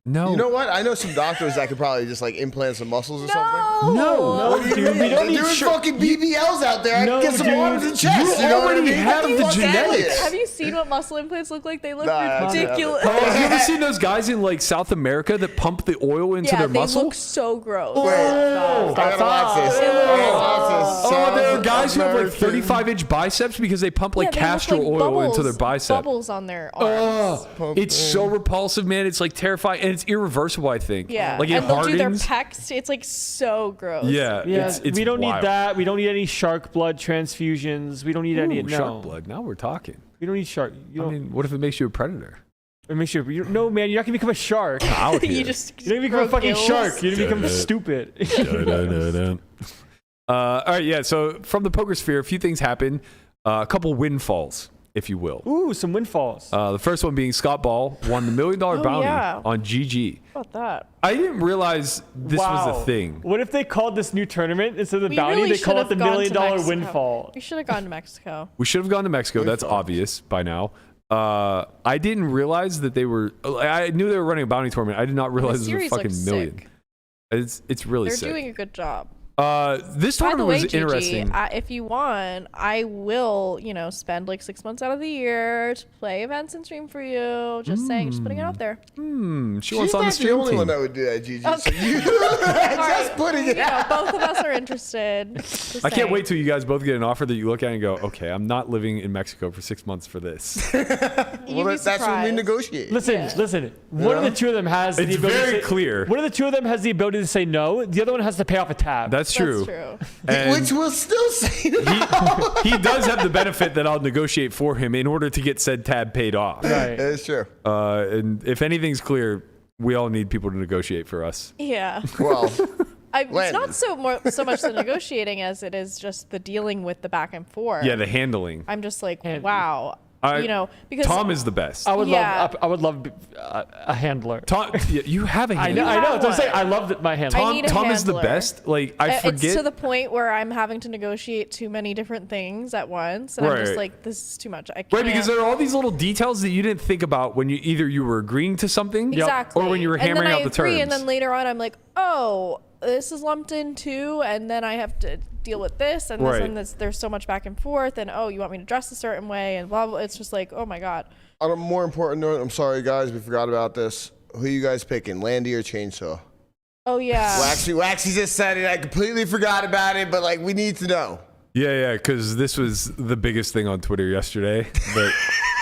No. You know what? I know some doctors that could probably just like implant some muscles or something. No. dude, we don't They're need doing fucking BBLs out there. I No, can get some dude. arms and chest. You know what I already mean? have Get the fuck outta genetics. here. Have you seen what muscle implants look like? They look Nah, ridiculous. Oh, have you ever seen those guys in like South America that pump the oil into Yeah, their they muscle? look so gross. Wait, I gotta watch this. It I looks- gotta watch this. Oh, there are South guys who have like American. 35-inch biceps because they pump like Yeah, they look castor like oil into their bubbles- bicep. Bubbles on their arms. Oh, it's so repulsive, man. It's like terrifying, and it's irreversible. I think. Yeah, like it and they'll do their hardens. pecs. It's like so gross. Yeah, Yeah, it's we don't wild. need that. We don't need any shark blood transfusions. We don't need any. Ooh, No, shark blood. Now we're talking. we don't need shark. You I don't. mean, what if it makes you a predator? Make sure. You, no, man, you're not gonna become a shark. Out here. you just You're gonna become a grow fucking gills. shark. You're gonna become stupid. Dun-dun-dun-dun. All right, yeah. So from the poker sphere, a few things happen. A couple windfalls, if you will. Ooh, some windfalls. The first one being Scott Ball won the $1 million bounty yeah. on GG. How about that? I didn't realize this was a thing. What if they called this new tournament instead of the We bounty? really They call it should the have $1 million gone to Mexico. windfall. We should have gone to Mexico. We should have gone to Mexico. That's obvious by now. I didn't realize that they were. I knew they were running a bounty tournament. I did not realize it was a series fucking looks million. sick. It's really They're sick. doing a good job. This By the tournament way, was Gigi, interesting. if you want, I will, spend like 6 months out of the year to play events and stream for you. Just saying, just putting it out there. She She's wants on the not the stream only team. one that would do that, Gigi. So Okay. you just putting it out. Both of us are interested. Just I can't saying. wait till you guys both get an offer that you look at and go, okay, I'm not living in Mexico for 6 months for this. You'd be Well, that's when we surprised. negotiate. Listen. One of the two of them has the It's ability very to say, clear. One of the two of them has the ability to say no. The other one has to pay off a tab. That's true. That's true. And Which we'll still say no. he does have the benefit that I'll negotiate for him in order to get said tab paid off. right. It's true. And if anything's clear, we all need people to negotiate for us. Yeah. Well, It's Landon. not so much the negotiating as it is just the dealing with the back and forth. Yeah, the handling. I'm just like, And- wow. Because Tom is the best. I would Yeah. love a handler. Tom, you have a I handler. know. I know. have That's what I'm saying. one. I love my handler. I need a Tom is the handler. best. Like I It's forget. to the point where I'm having to negotiate too many different things at once, and I'm just Right. like, this is too much. I can't. Right, because there are all these little details that you didn't think about when you were agreeing to something, Exactly. or when you were and hammering then out I the agree, terms. And then later on, I'm like, oh, this is lumped in too, and then I have to deal with this and this Right. and this. There's so much back and forth, and oh, you want me to dress a certain way, and blah blah. It's just like, oh my god. on a more important note, I'm sorry, guys, we forgot about this. Who you guys picking, Landy or Chainsaw? Oh yeah. Waxy just said it. I completely forgot about it, but like we need to know. Yeah, because this was the biggest thing on Twitter yesterday. But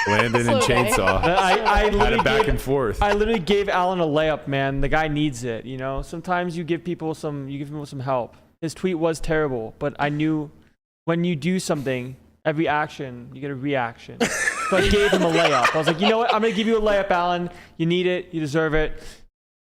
Landon and Slow day. Chainsaw I had literally it back gave, and forth. I literally gave Alan a layup, man. The guy needs it, Sometimes you give people some help. His tweet was terrible, but I knew when you do something, every action, you get a reaction. So I gave him a layup. I was like, you know what? I'm going to give you a layup, Alan. You need it. You deserve it.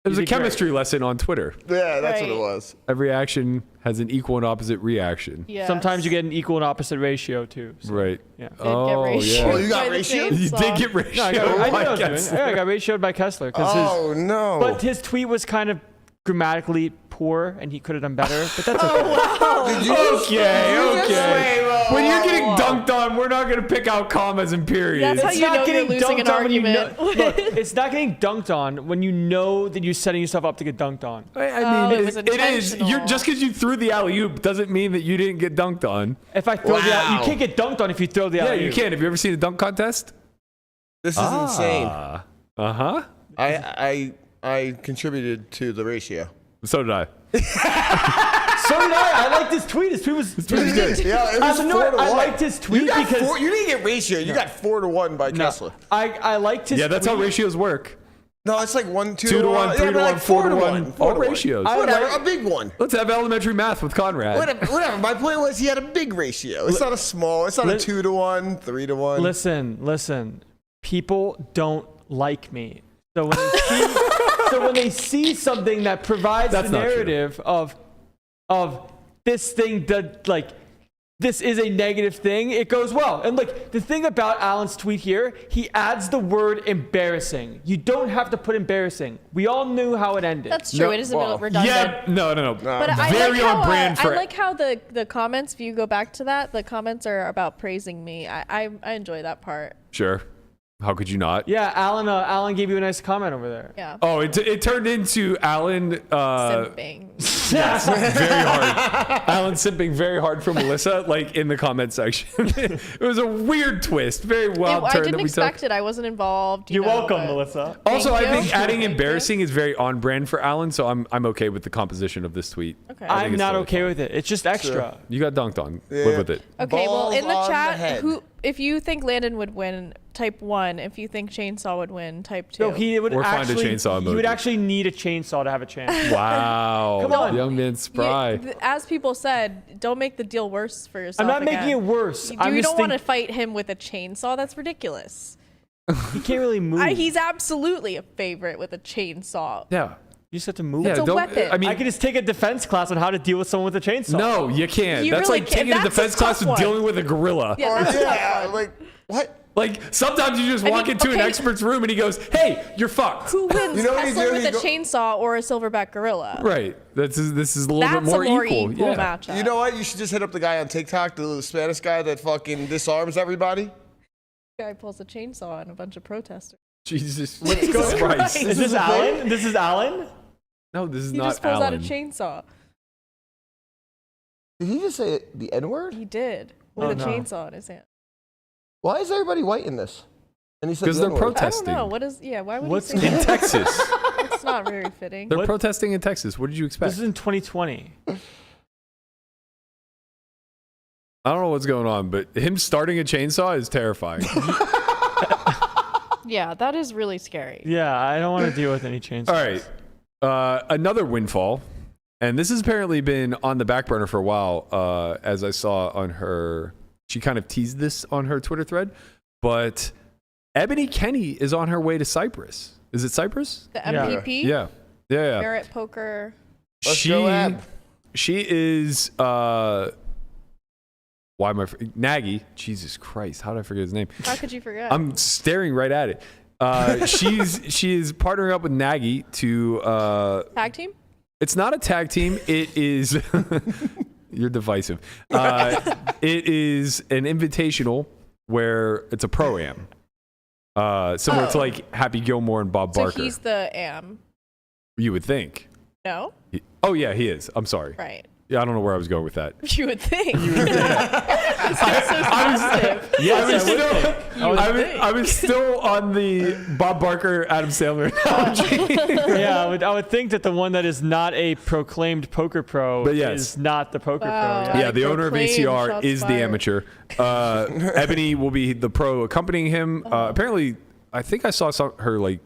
It was a chemistry lesson on Twitter. Yeah, that's what Right. it was. Every action has an equal and opposite reaction. Yes. Sometimes you get an equal and opposite ratio, too. So, Right. Yeah. Did get Oh, ratioed yeah. Oh, you got by the ratioed? You chainsaw. did get ratioed. No, I knew what I by was doing. Kessler. Yeah, I got ratioed by Kessler. Oh, no. But his tweet was kind of grammatically poor, and he could have done better. But that's Oh, okay. Did you just- Okay. whoa, When you're whoa, getting whoa. dunked on, we're not going to pick out commas and periods. That's how It's you not know you're getting losing an dunked on when you know. argument. Look, it's not getting dunked on when you know that you're setting yourself up to get dunked on. I Oh, mean, it was it is. intentional. Just because you threw the alley oop doesn't mean that you didn't get dunked on. If I throw the Wow. you can't get dunked on if you throw the Yeah, alley-oop. you can. Have you ever seen a dunk contest? This is insane. Uh huh. I contributed to the ratio. So did I. So did I. I liked his tweet. His tweet was pretty good. Yeah, it was You know what? 4 to I 1. liked his tweet you got because you didn't get ratio. You got 4-1 by No, Kessler. I liked his Yeah, that's how tweet. ratios work. No, it's like 1, 2 2 to 1, 3 yeah, to but 1, like 4 to 1. 1. All ratios. Whatever, a big one. Let's have elementary math with Conrad. Whatever. My point was he had a big ratio. It's not a small. It's not a 2 to 1, 3 to 1. Listen. People don't like me. So when they see something that provides That's the not true. narrative of this thing that like this is a negative thing, it goes well. And like the thing about Alan's tweet here, he adds the word embarrassing. You don't have to put embarrassing. We all knew how it ended. That's true. No, it is a well, bit redundant. Yeah, no. But I Very like how, on brand for I like how the comments, if you go back to that, the comments are about praising me. I enjoy that part. Sure. How could you not? Yeah, Alan gave you a nice comment over there. Yeah. Oh, it turned into Alan Simping. very hard. Alan simping very hard for Melissa, like in the comment section. It was a weird twist, very wild I turn didn't that we expect took. it. I wasn't involved. You're welcome, but- Melissa. Also, Thank I you. think adding Thank you. embarrassing is very on brand for Alan, so I'm okay with the composition of this tweet. Okay. I think I'm it's not totally okay fine. with it. It's just extra. You got dunked on. Yeah. Live with it. Okay, well, Balls in the on the chat, head. if you think Landon would win, type 1. If you think Chainsaw would win, type 2. So he would Or find a actually chainsaw he would emoji. actually need a chainsaw to have a chance. Wow. Come on. Young man spry. As people said, don't make the deal worse for yourself. I'm not again. making it worse. You, I'm you just don't want to fight him with a chainsaw. That's ridiculous. He can't really move. He's absolutely a favorite with a chainsaw. Yeah. You just have to move. Yeah, It's a don't- weapon. I mean, I could just take a defense class on how to deal with someone with a chainsaw. no, you can't. You That's really like can't. taking a That's a defense class tough and one. dealing with a gorilla. Yeah, that's a tough Yeah, one. like what? Like sometimes you just I walk mean, into an okay. expert's room and he goes, "Hey, you're fucked." Who wins, You know what you Kessler do? with You a go- chainsaw or a silverback gorilla? Right. This is a little That's bit more a more equal. equal Yeah. matchup. You know what? You should just hit up the guy on TikTok, the Spanish guy that fucking disarms everybody. Guy pulls a chainsaw and a bunch of protesters. Jesus Jesus Christ. Christ. Is this Alan? This is Alan? No, this is He not just pulls out a Alan. chainsaw. Did he just say the N word? He did with Oh, a no. chainsaw in his hand. Why is everybody white in this? And he said Because the they're N-word. protesting. I don't know. What is? Yeah. Why would What's he say in that? Texas. It's not very fitting. They're What? protesting in Texas. What did you expect? This is in 2020. I don't know what's going on, but him starting a chainsaw is terrifying. Yeah, that is really scary. Yeah, I don't want to deal with any chainsaws. All right. Another windfall. And this has apparently been on the back burner for a while, as I saw on her. She kind of teased this on her Twitter thread. But Ebony Kenney is on her way to Cyprus. Is it Cyprus? The Yeah. MPP, Yeah. Barrett Poker. Let's go, Ab. She is. Why am I? Nagy. Jesus Christ. How did I forget his name? How could you forget? I'm staring right at it. She is partnering up with Nagy to. Tag team? It's not a tag team. It is. You're divisive. It is an invitational where it's a pro-am. Similar to like Happy Gilmore and Bob So Barker. he's the AM. You would think. No? Oh yeah, he is. I'm sorry. Right. Yeah, I don't know where I was going with that. You would think. This guy's so sensitive. I was still on the Bob Barker, Adam Sandler analogy. Yeah, I would think that the one that is not a proclaimed poker pro is not the poker Wow. pro. Yeah, the owner of ACR is the amateur. Ebony will be the pro accompanying him. Apparently, I think I saw her like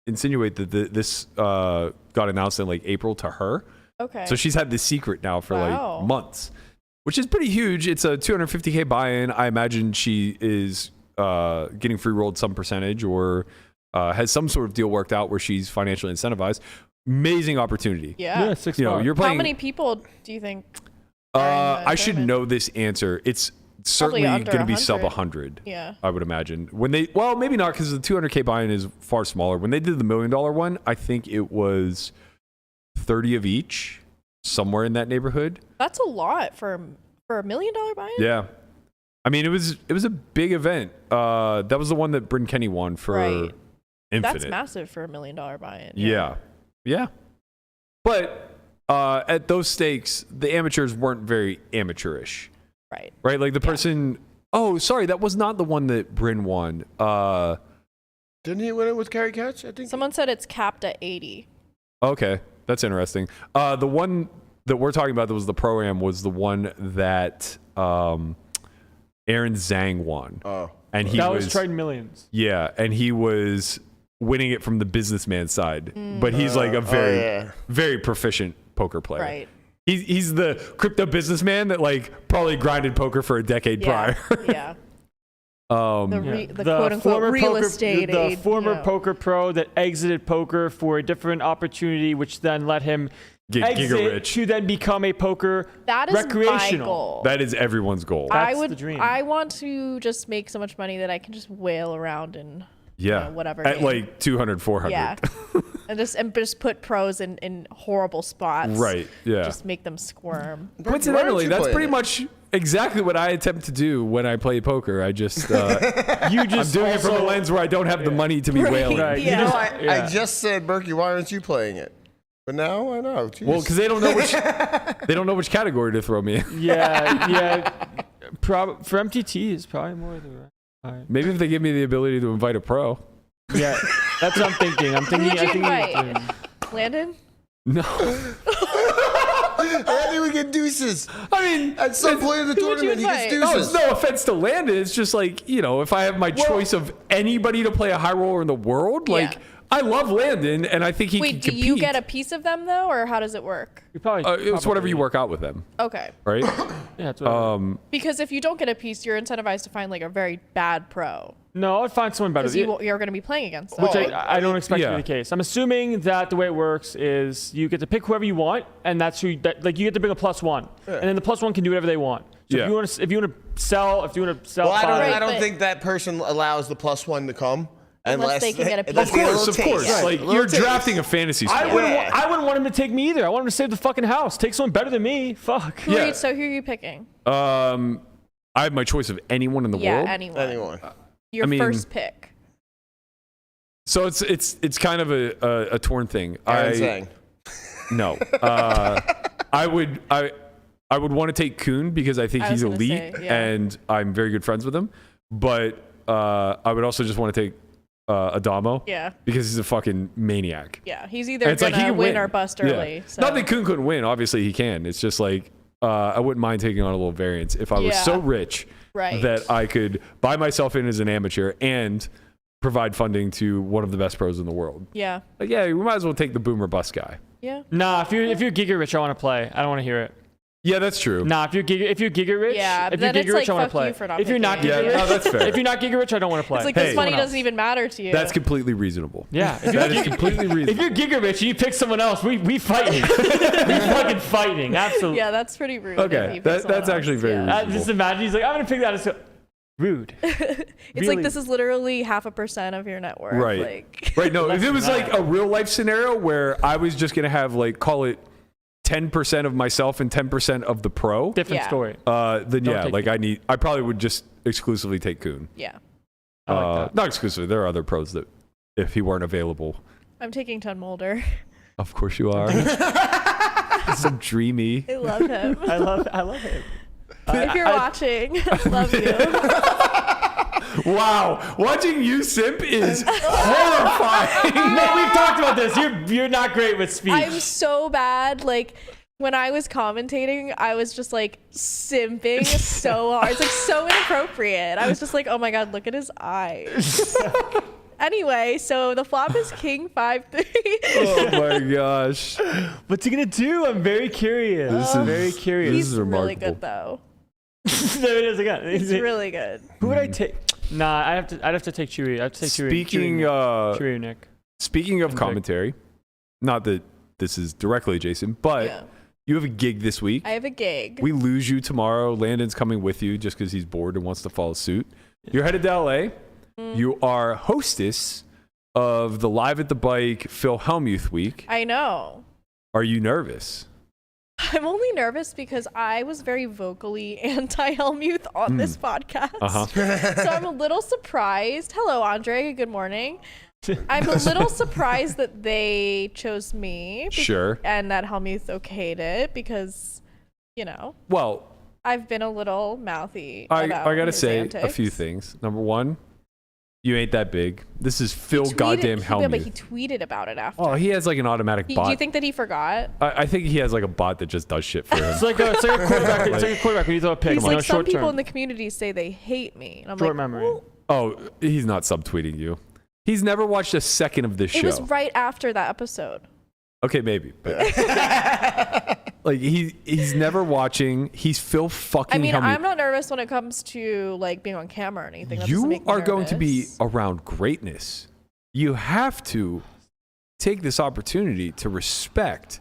insinuate that this got announced in like April to her. Okay. So she's had this secret now for like months, which is pretty huge. It's a $250K buy-in. I imagine she is getting free rolled some percentage or has some sort of deal worked out where she's financially incentivized. Amazing opportunity. Yeah. You're playing. How many people do you think? Are in the I should know this answer. It's certainly going to be sub 100. Yeah. I would imagine. Well, maybe not because the $200K buy-in is far smaller. When they did the $1 million one, I think it was 30 of each, somewhere in that neighborhood. That's a lot for a $1 million buy-in. Yeah, I mean it was a big event. That was the one that Bryn Kenny won for Infinite. That's massive for $1 million buy-in. Yeah. But at those stakes, the amateurs weren't very amateurish. Right. Like the person. Oh, sorry, that was not the one that Bryn won. Didn't he win it with carry catch? I think Someone said it's capped at 80. Okay. That's interesting. The one that we're talking about that was the pro-am was the one that Aaron Zhang won. Oh. And that was Triton Millions. Yeah, and he was winning it from the businessman side. But he's like a very proficient poker player. Right. He's the crypto businessman that like probably grinded poker for a decade prior. Yeah. The quote unquote real estate the aid, former poker pro that exited poker for a different opportunity, which then let him get giga-rich to then become a poker recreational. My goal. That is everyone's goal. That's the dream. I want to just make so much money that I can just wail around and whatever at game. like 200, 400. Yeah. and just put pros in horrible spots. Right. Yeah. Just make them squirm. Coincidentally, that's pretty much exactly what I attempt to do when I play poker. I just I'm doing it from a lens where I don't have the money to be wailing. Right. Yeah. I just said, Berkey, why aren't you playing it? But now I know. Jeez. Well, because they don't know which category to throw me in. Yeah. For MTT is probably more the right. Maybe if they give me the ability to invite a pro. Yeah, that's what I'm thinking. Who'd you invite? Landon? No. Andy would get deuces. I mean, at some point in the tournament, he gets deuces. No offense to Landon. It's just like, if I have my choice of anybody to play a high roller in the world, like, I love Landon, and I think he can compete. Wait, do you get a piece of them, though, or how does it work? You probably it's whatever you work out with them. Okay. Right? Yeah, that's what because if you don't get a piece, you're incentivized to find, like, a very bad pro. No, I'd find someone better. Because you're going to be playing against them. Which I don't expect to be the case. I'm assuming that the way it works is you get to pick whoever you want, and that's who. Like you get to bring a +1, and then the +1 can do whatever they want. So if you want to sell, well, I don't think that person allows the +1 to come. Unless they can get a piece. Of course. Right. Like, you're drafting a fantasy squad. I wouldn't want him to take me either. I want him to save the fucking house. Take someone better than me. Fuck. So who are you picking? I have my choice of anyone in the world. Yeah, anyone. Your first pick. So it's kind of a torn thing. No. I would want to take Kuhn because I think he's elite and I'm very good friends with him. But I would also just want to take Adamo. Yeah. Because he's a fucking maniac. Yeah. He's either going to win or bust early. Yeah. So. Not that Kuhn couldn't win. Obviously he can. It's just like I wouldn't mind taking on a little variance if I was so rich that I could buy myself in as an amateur and provide funding to one of the best pros in the world. Yeah. Like, we might as well take the boomer bust guy. Yeah. Nah, if you're giga rich, I want to play. I don't want to hear it. Yeah, that's true. Nah, if you're giga rich, if you're giga rich, I want to play. If you're not giga rich, that's fair. If you're not giga rich, I don't want to play. It's like this money doesn't even matter to you. That's completely reasonable. Yeah, that is completely reasonable. If you're giga rich and you pick someone else, we fighting. We fucking fighting. Absolutely. Yeah, that's pretty rude. Okay, that's actually very reasonable. Just imagine he's like, I'm gonna pick that. It's rude. It's like this is literally 0.5% of your net worth. Right. Right. No, if it was like a real life scenario where I was just gonna have like call it 10% of myself and 10% of the pro. Different story. Then I probably would just exclusively take Kuhn. Yeah. I like that. Not exclusively. There are other pros that if he weren't available. I'm taking Ton Mulder. Of course you are. So dreamy. I love him. I love him. If you're watching, love you. Wow, watching you simp is horrifying. No, we've talked about this. You're not great with speech. I'm so bad. Like when I was commentating, I was just like simping so hard. It's like so inappropriate. I was just like, oh my god, look at his eyes. Anyway, so the flop is King 5-3. Oh my gosh. What's he gonna do? I'm very curious. Very curious. This He's is remarkable. really good though. There it is again. He's really good. Who would I take? Nah, I'd have to take Chewy. I'd take Chewy. Chewy, Nick. Speaking of commentary, not that this is directly adjacent, but Yeah. you have a gig this week. I have a gig. We lose you tomorrow. Landon's coming with you just because he's bored and wants to follow suit. You're headed to LA. You are hostess of the Live at the Bike Phil Hellmuth week. I know. Are you nervous? I'm only nervous because I was very vocally anti-Hellmuth on this podcast. So I'm a little surprised. Hello, Andre. Good morning. I'm a little surprised that they chose me. Sure. And that Hellmuth okayed it because, you know, Well, I've been a little mouthy. I about got to his say antics. a few things. Number one, you ain't that big. This is Phil goddamn Yeah, but Hellmuth. he tweeted about it after. Oh, he has like an automatic Do bot. you think that he forgot? I think he has like a bot that just does shit for him. It's like a quarterback. It's like a quarterback when you throw a pick. He's You know, like, some short people term. in the community say they hate me. And I'm Short like, memory. well, Oh, he's not subtweeting you. He's never watched a second of this it show. was right after that episode. Okay, maybe. But like he's never watching. He's Phil fucking I mean, Hellmuth. I'm not nervous when it comes to like being on camera or anything. That doesn't You make me are going to be nervous. around greatness. You have to take this opportunity to respect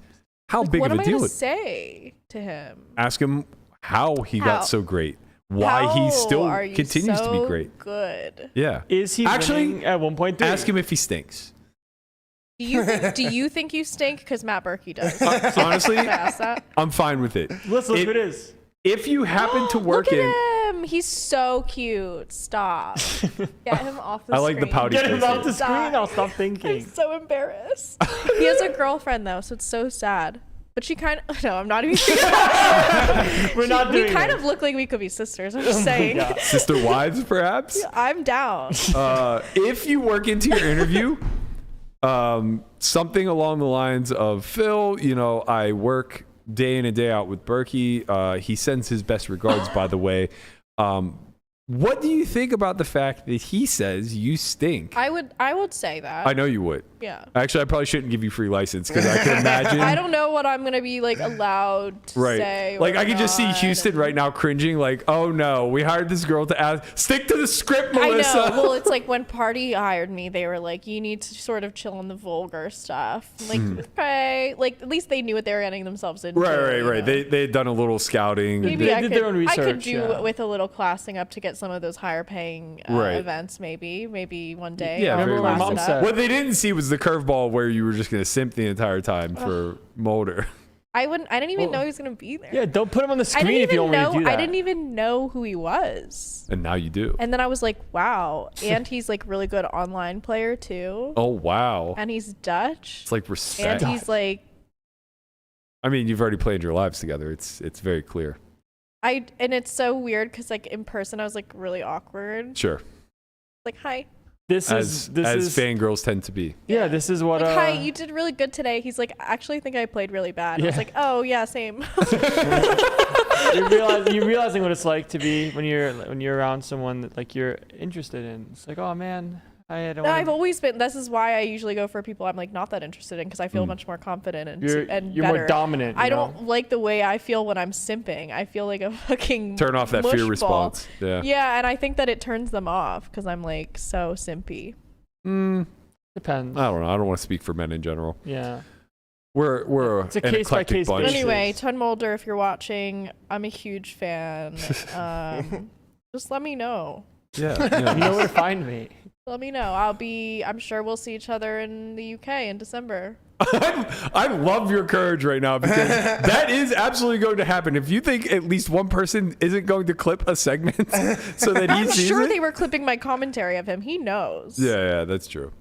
how Like, big what of am a I deal gonna it is. say to him? Ask him how he How? got so great. Why he How still are you continues to be so great. Good. Yeah. Is he Actually, winning at 1.3? Ask him if he stinks. Do you think you stink? Because Matt Berkey does. Honestly, Can I ask that? I'm fine with it. Let's look If- who it is. If you happen to work Look in, at him. He's so cute. Stop. Get him off the I screen. like the pouty Get him face. off the screen. I'll stop I'm thinking. so embarrassed. He has a girlfriend though, so it's so sad. But she kind of no, I'm not even. We're not doing We kind this. of look like we could be sisters. I'm just saying. God. Sister wives, perhaps. I'm down. If you work into your interview, something along the lines of Phil, you know, I work day in and day out with Berkey. He sends his best regards, by the way. What do you think about the fact that he says you stink? I would say that. I know you would. Yeah. Actually, I probably shouldn't give you free license because I can imagine. I don't know what I'm gonna be like allowed to say. Like or I can just see not, Houston and- right now cringing, like, oh no, we hired this girl to ask. Stick to the script, I Melissa. know. Well, it's like when Party hired me, they were like, "You need to sort of chill on the vulgar stuff." I'm like, okay, like at least they knew what they were getting themselves into. Right. you know? They had done a little scouting. Maybe They I did could, their own I could research, do yeah. with a little classing up to get some of those higher paying Right. events. Maybe one day. Yeah, I'll very Remember what my class mom it up. said? What they didn't see was the curveball where you were just going to simp the entire time for Mulder. I didn't even know he was gonna be there. Yeah, don't put him on the I screen didn't if you even don't know. want me to do that. I didn't even know who he was. And now you do. And then I was like, wow. And he's like really good online player too. Oh, wow. And he's Dutch. It's like respect. And he's like, I mean, you've already played your lives together. It's very clear. and it's so weird because like in person I was like really awkward. Sure. Like, hi. This As is fangirls tend to be. yeah. This is what. Like, hi, you did really good today. He's like, actually, I think I played really bad. I was Yeah. like, oh yeah, same. you're realizing what it's like to be when you're around someone that like you're interested in. It's like, oh man, I don't. I've always been. This is why I usually go for people I'm like not that interested in because I feel much more confident and You're better. more dominant. I you know? don't like the way I feel when I'm simping. I feel like a fucking Turn off that fear mush response. ball. Yeah. Yeah, and I think that it turns them off because I'm like so simpy. Depends. I don't know. I don't want to speak for men in general. Yeah. We're It's a an eclectic case-by-case bunch. But basis. anyway, Ton Mulder, if you're watching, I'm a huge fan. Just let me know. Yeah. You know where to find me. Let me know. I'm sure we'll see each other in the UK in December. I love your courage right now because that is absolutely going to happen. If you think at least one person isn't going to clip a segment so that he I'm sees sure it. they were clipping my commentary of him. He knows. Yeah, that's true.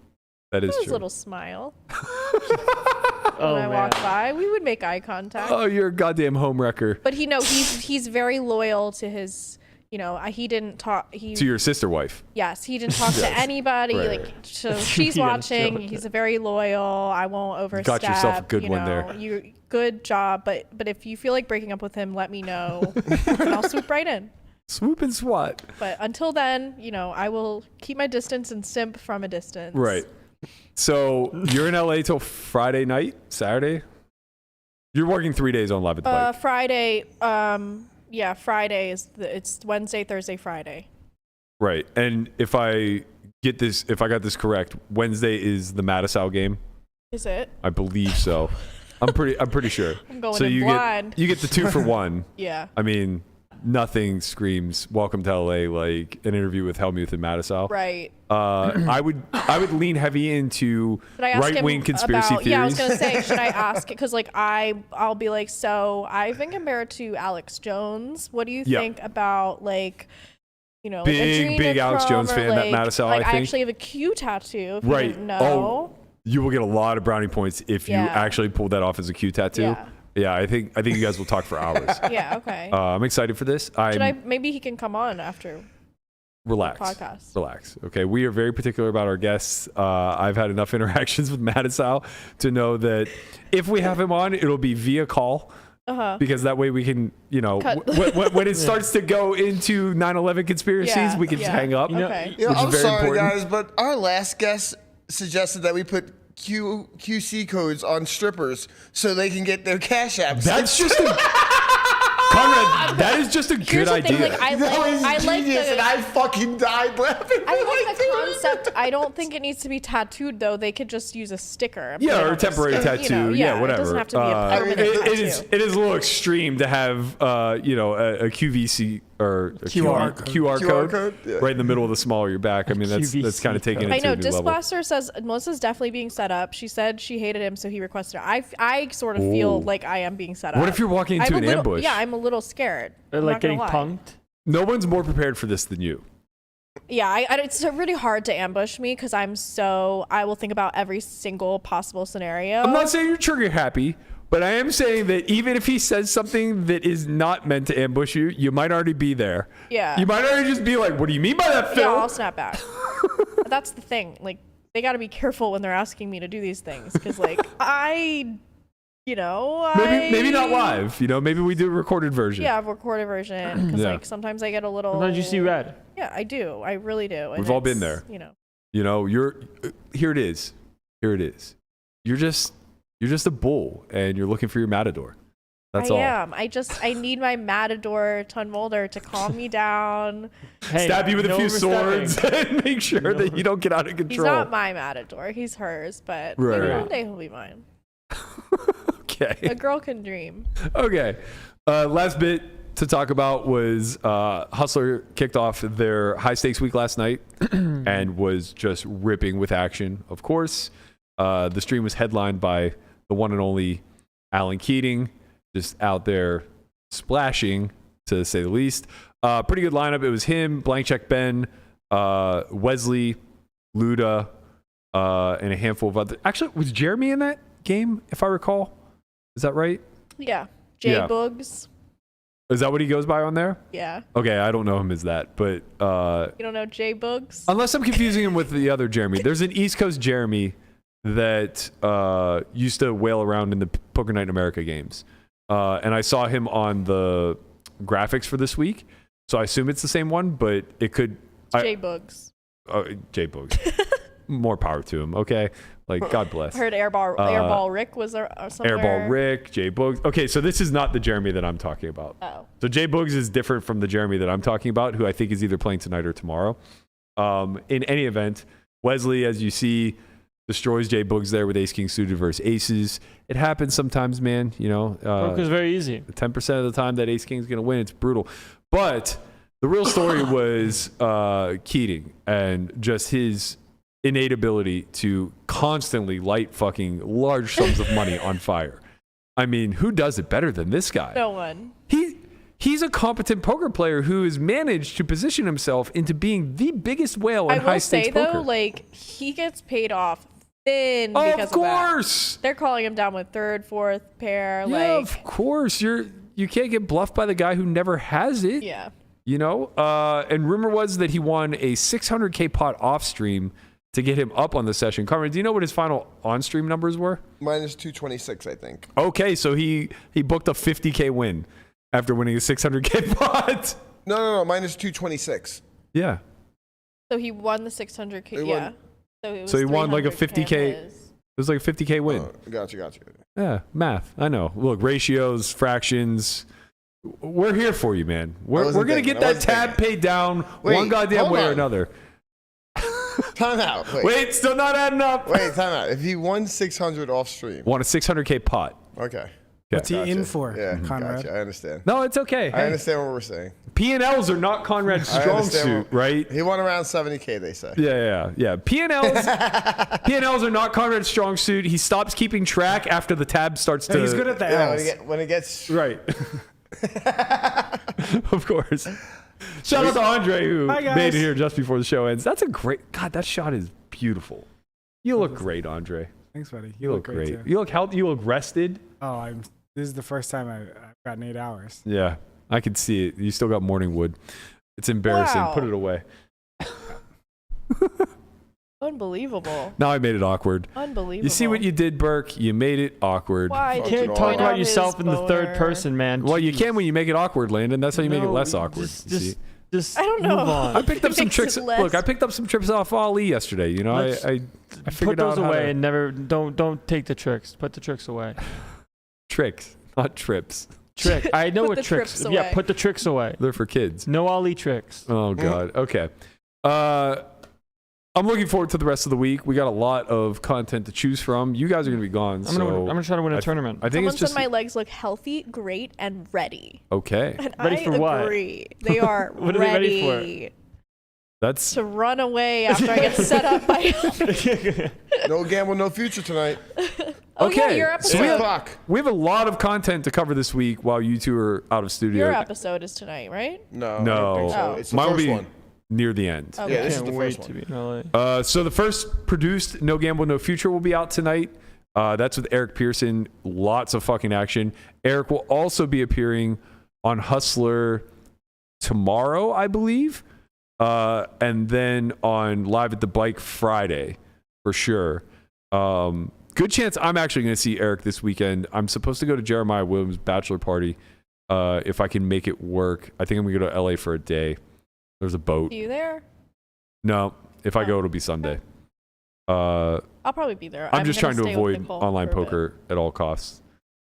That is His true. little smile. when I walked by. We would make eye contact. Oh, you're a goddamn home wrecker. But he's very loyal to his. He didn't talk. To your sister wife. Yes, he didn't talk to anybody. Right. Like, so she's watching. He's very loyal. I won't overstep. Got yourself a good one there. Good job. But if you feel like breaking up with him, let me know, and I'll swoop right in. Swoop and swat. But until then, I will keep my distance and simp from a distance. Right. So you're in LA till Friday night, Saturday. You're working 3 days on Live at the Bike. Friday. Yeah, Friday it's Wednesday, Thursday, Friday. Right. And if I got this correct, Wednesday is the Madisau game. Is it? I believe so. I'm pretty sure. I'm going so in blind. You get the 2 for 1. Yeah. I mean, nothing screams welcome to LA like an interview with Hellmuth and Madisau. Right. I would lean heavy into right-wing conspiracy theories. Yeah, I was gonna say, should I ask? Because I'll be like, so I've been compared to Alex Jones. What do you think about big Alex Jones fan at Madisau? I think I actually have a Q tattoo. If you right. didn't know. Oh, you will get a lot of brownie points if you actually pull that off as a Q tattoo. Yeah. Yeah, I think you guys will talk for hours. Yeah, okay. I'm excited for this. Maybe he can come on after. Relax. Podcast. Relax. Okay, we are very particular about our guests. I've had enough interactions with Madisau to know that if we have him on, it'll be via call. Because that way we can, when it starts to go into 9/11 conspiracies, we can just hang up. Okay. I'm sorry, guys, but our last guest suggested that we put QC codes on strippers so they can get their cash apps. That's just Conrad, that is just a good idea. Thing, I like the, and I fucking died laughing. I like the concept. I don't think it needs to be tattooed though. They could just use a sticker. Yeah, or a temporary tattoo. Whatever. It doesn't have to be a permanent tattoo. It is a little extreme to have a QVC or a QR code right in the middle of the small of your back. I mean, that's kind of taking it to a new level. Disblaster says Melissa's definitely being set up. She said she hated him, so he requested her. I sort of feel like I am being set up. What if you're walking into an ambush? Yeah, I'm a little scared. Or like getting punked? No one's more prepared for this than you. Yeah, it's really hard to ambush me because I will think about every single possible scenario. I'm not saying you're trigger happy, but I am saying that even if he says something that is not meant to ambush you, you might already be there. Yeah. You might already just be like, what do you mean by that, Phil? Yeah, I'll snap back. But that's the thing. Like, they got to be careful when they're asking me to do these things because, maybe not live. Maybe we do a recorded version. Yeah, recorded version. Because sometimes I get a little. Sometimes you see red. Yeah, I do. I really do. We've all been there. You're here. It is. Here it is. You're just a bull, and you're looking for your matador. That's all. I am. I need my matador Tunmolder to calm me down. Stab you with a few swords and make sure that you don't get out of control. He's not my matador. He's hers, but maybe one day he'll be mine. Okay. A girl can dream. Okay. Last bit to talk about was Hustler kicked off their high stakes week last night and was just ripping with action. Of course, the stream was headlined by the one and only Alan Keating, just out there splashing, to say the least. Pretty good lineup. It was him, Blank Check Ben, Wesley, Luda, and a handful of other. Actually, was Jeremy in that game, if I recall? Is that right? Yeah. Boogs. Is that what he goes by on there? Yeah. Okay, I don't know him as that, but you don't know J Boogs? Unless I'm confusing him with the other Jeremy. There's an East Coast Jeremy that used to wail around in the Poker Night in America games. And I saw him on the graphics for this week. So I assume it's the same one, but it could J Boogs. J Boogs. More power to him, okay? Like, God bless. I heard Airball Rick was there somewhere. Airball Rick, J Boogs. Okay, so this is not the Jeremy that I'm talking about. Oh. So J Boogs is different from the Jeremy that I'm talking about, who I think is either playing tonight or tomorrow. In any event, Wesley, as you see, destroys J Boogs there with Ace King suited versus aces. It happens sometimes, man. Poker's very easy. 10% of the time that Ace King's going to win, it's brutal. But the real story was Keating and just his innate ability to constantly light fucking large sums of money on fire. I mean, who does it better than this guy? No one. He's a competent poker player who has managed to position himself into being the biggest whale in high stakes poker. I will say though, he gets paid off thin Oh, because of course. of that. They're calling him down with third, fourth pair. Yeah, like, of course. You can't get bluffed by the guy who never has it. yeah. You know? And rumor was that he won a 600K pot off stream to get him up on the session. Carmen, do you know what his final on stream numbers were? Minus 226, I think. Okay, so he booked a 50K win after winning a 600K pot. No, minus 226. Yeah. So he won the 600K. He Yeah. won- So he won like a 300K 50K. his. It was like a 50K win. Gotcha. Yeah, math. I know. Look, ratios, fractions. We're here for you, man. We're wasn't going to thinking. get I that wasn't tab paid down Wait, one goddamn hold way or on. another. Time out. Wait, still not adding up. Wait, time out. If he won 600 off stream. Won a 600K pot. Okay. What's he Gotcha. in for, Yeah, Conrad? gotcha. I understand. No, it's okay. I understand what we're saying. P&Ls are not Conrad's I strong understand suit, right? He won around 70K, they say. Yeah. P&Ls are not Conrad's strong suit. He stops keeping track after the tab starts to. He's good at the Yeah, L's. when it gets. Right. Of course. Shout out to Andre who Hi, guys. made it here just before the show ends. That's a great. God, that shot is beautiful. You look great, Andre. Thanks, buddy. You look great. too. You look healthy. You look rested. Oh, this is the first time I've gotten 8 hours. Yeah, I can see it. You still got morning wood. It's embarrassing. Wow. Put it away. Unbelievable. Now I made it awkward. Unbelievable. You see what you did, Burke? You made it awkward. Why You did can't you talk point about out his yourself in the third boner? person, man. Well, you Jeez. can when you make it awkward, Landon. That's how you make it No, less awkward. you see? Just I don't know. move on. I picked up some Makes tricks. it less- Look, I picked up some tricks off Ali yesterday. You know, Let's I Put figured those out how away to- and never don't take the tricks. Put the tricks away. tricks, not trips. Trick. I know Put what the tricks. trips Yeah, away. put the tricks away. They're for kids. No Ali tricks. Oh God. Okay. I'm looking forward to the rest of the week. We got a lot of content to choose from. You guys are gonna be gone. I'm gonna try to win a tournament. I think Someone it's just said my legs look healthy, great, and ready. okay. And Ready I for what? agree. They are What are they ready That's to run away after I get set up by. No gamble, no future tonight. Oh yeah, Okay, your so episode. we have- Fuck. we have a lot of content to cover this week while you two are out of studio. Your episode is tonight, right? No. No. I don't think so. Oh. It's the Mine will first be one. near the end. Okay. Yeah, this is Can't the wait first to one. be in LA. So the first produced No Gamble, No Future will be out tonight. That's with Eric Pearson. Lots of fucking action. Eric will also be appearing on Hustler tomorrow, I believe. And then on Live at the Bike Friday, for sure. Good chance I'm actually going to see Eric this weekend. I'm supposed to go to Jeremiah Williams' bachelor party if I can make it work. I think I'm going to go to LA for a day. There's a boat. See you there? No, if I go, it'll be Sunday. I'll probably be there. I'm just gonna trying to stay with avoid Nicole online for a bit. poker at all costs.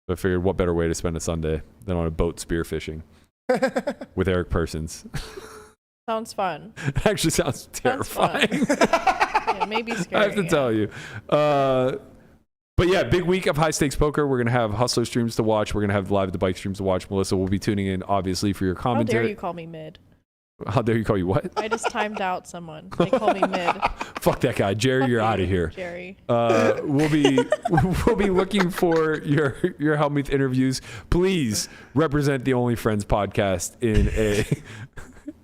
So I figured what better way to spend a Sunday than on a boat spearfishing with Eric Persons. Sounds fun. It actually sounds Sounds fun. terrifying. Yeah, maybe scary. I have to tell you. But yeah, big week of high stakes poker. We're going to have Hustler streams to watch. We're going to have Live at the Bike streams to watch. Melissa will be tuning in, obviously, for your How commentary. dare you call me mid? How dare you call you what? I just timed out someone. They call me mid. Fuck that guy. Jerry, Fuck you're you, out of here. Jerry. We'll be looking for your Hellmuth interviews. Please represent the Only Friends podcast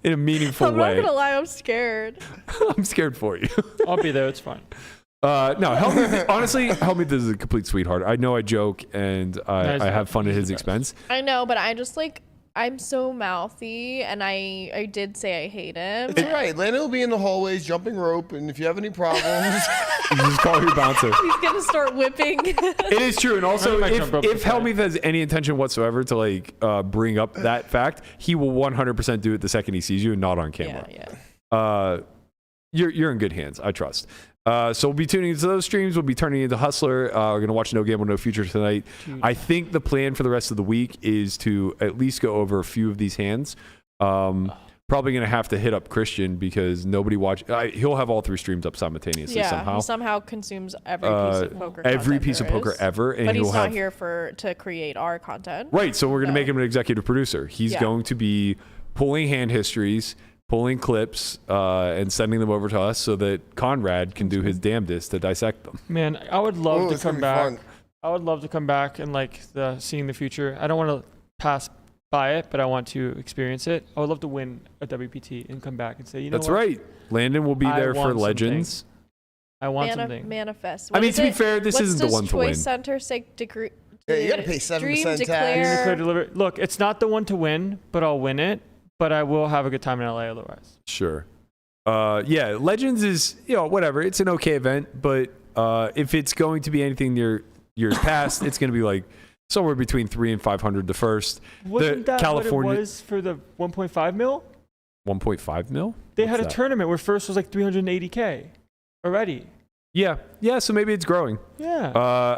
in a meaningful I'm way. not gonna lie, I'm scared. I'm scared for you. I'll be there. It's fine. No, Hellmuth, honestly, Hellmuth is a complete sweetheart. I know I joke and Nice. I have fun at his He's the expense. I know, but I just I'm so mouthy, and I did say I hate him. It's all right. Landon will be in the hallways jumping rope, and if you have any problems, You just call your bouncer. He's gonna start whipping. It is true, and also I might if jump rope to play. Hellmuth has any intention whatsoever to bring up that fact, he will 100% do it the second he sees you, and not on camera. yeah. You're in good hands. I trust. So we'll be tuning into those streams. We'll be turning into Hustler. We're going to watch No Gamble, No Future tonight. I think the plan for the rest of the week is to at least go over a few of these hands. Probably going to have to hit up Christian because nobody he'll have all three streams up simultaneously Yeah, somehow. he somehow consumes every piece of poker. Every content piece of there poker is. ever. And But he's he'll not have, here to create our content. Right, so we're going to No. make him an executive producer. He's Yeah. going to be pulling hand histories, pulling clips, and sending them over to us so that Conrad can do his damnedest to dissect them. Man, I would love Ooh, to it's gonna come be back. fun. I would love to come back and seeing the future. I don't want to pass by it, but I want to experience it. I would love to win a WPT and come back and say, you know That's what? right. Landon will be I there for want Legends. I want something. Manifest. I mean, to be fair, this isn't the one to win. Choice Center say degree? Yeah, you gotta pay 7% tax. Declare, deliver. Look, it's not the one to win, but I'll win it. But I will have a good time in LA otherwise. Sure. Yeah, Legends is, whatever. It's an okay event, but if it's going to be anything near years past, it's going to be like somewhere between 300 and 500 the first. Wasn't that California, what it was for the 1.5 mil? 1.5 mil? They had a tournament where first was like 380K already. Yeah, so maybe it's growing. Yeah.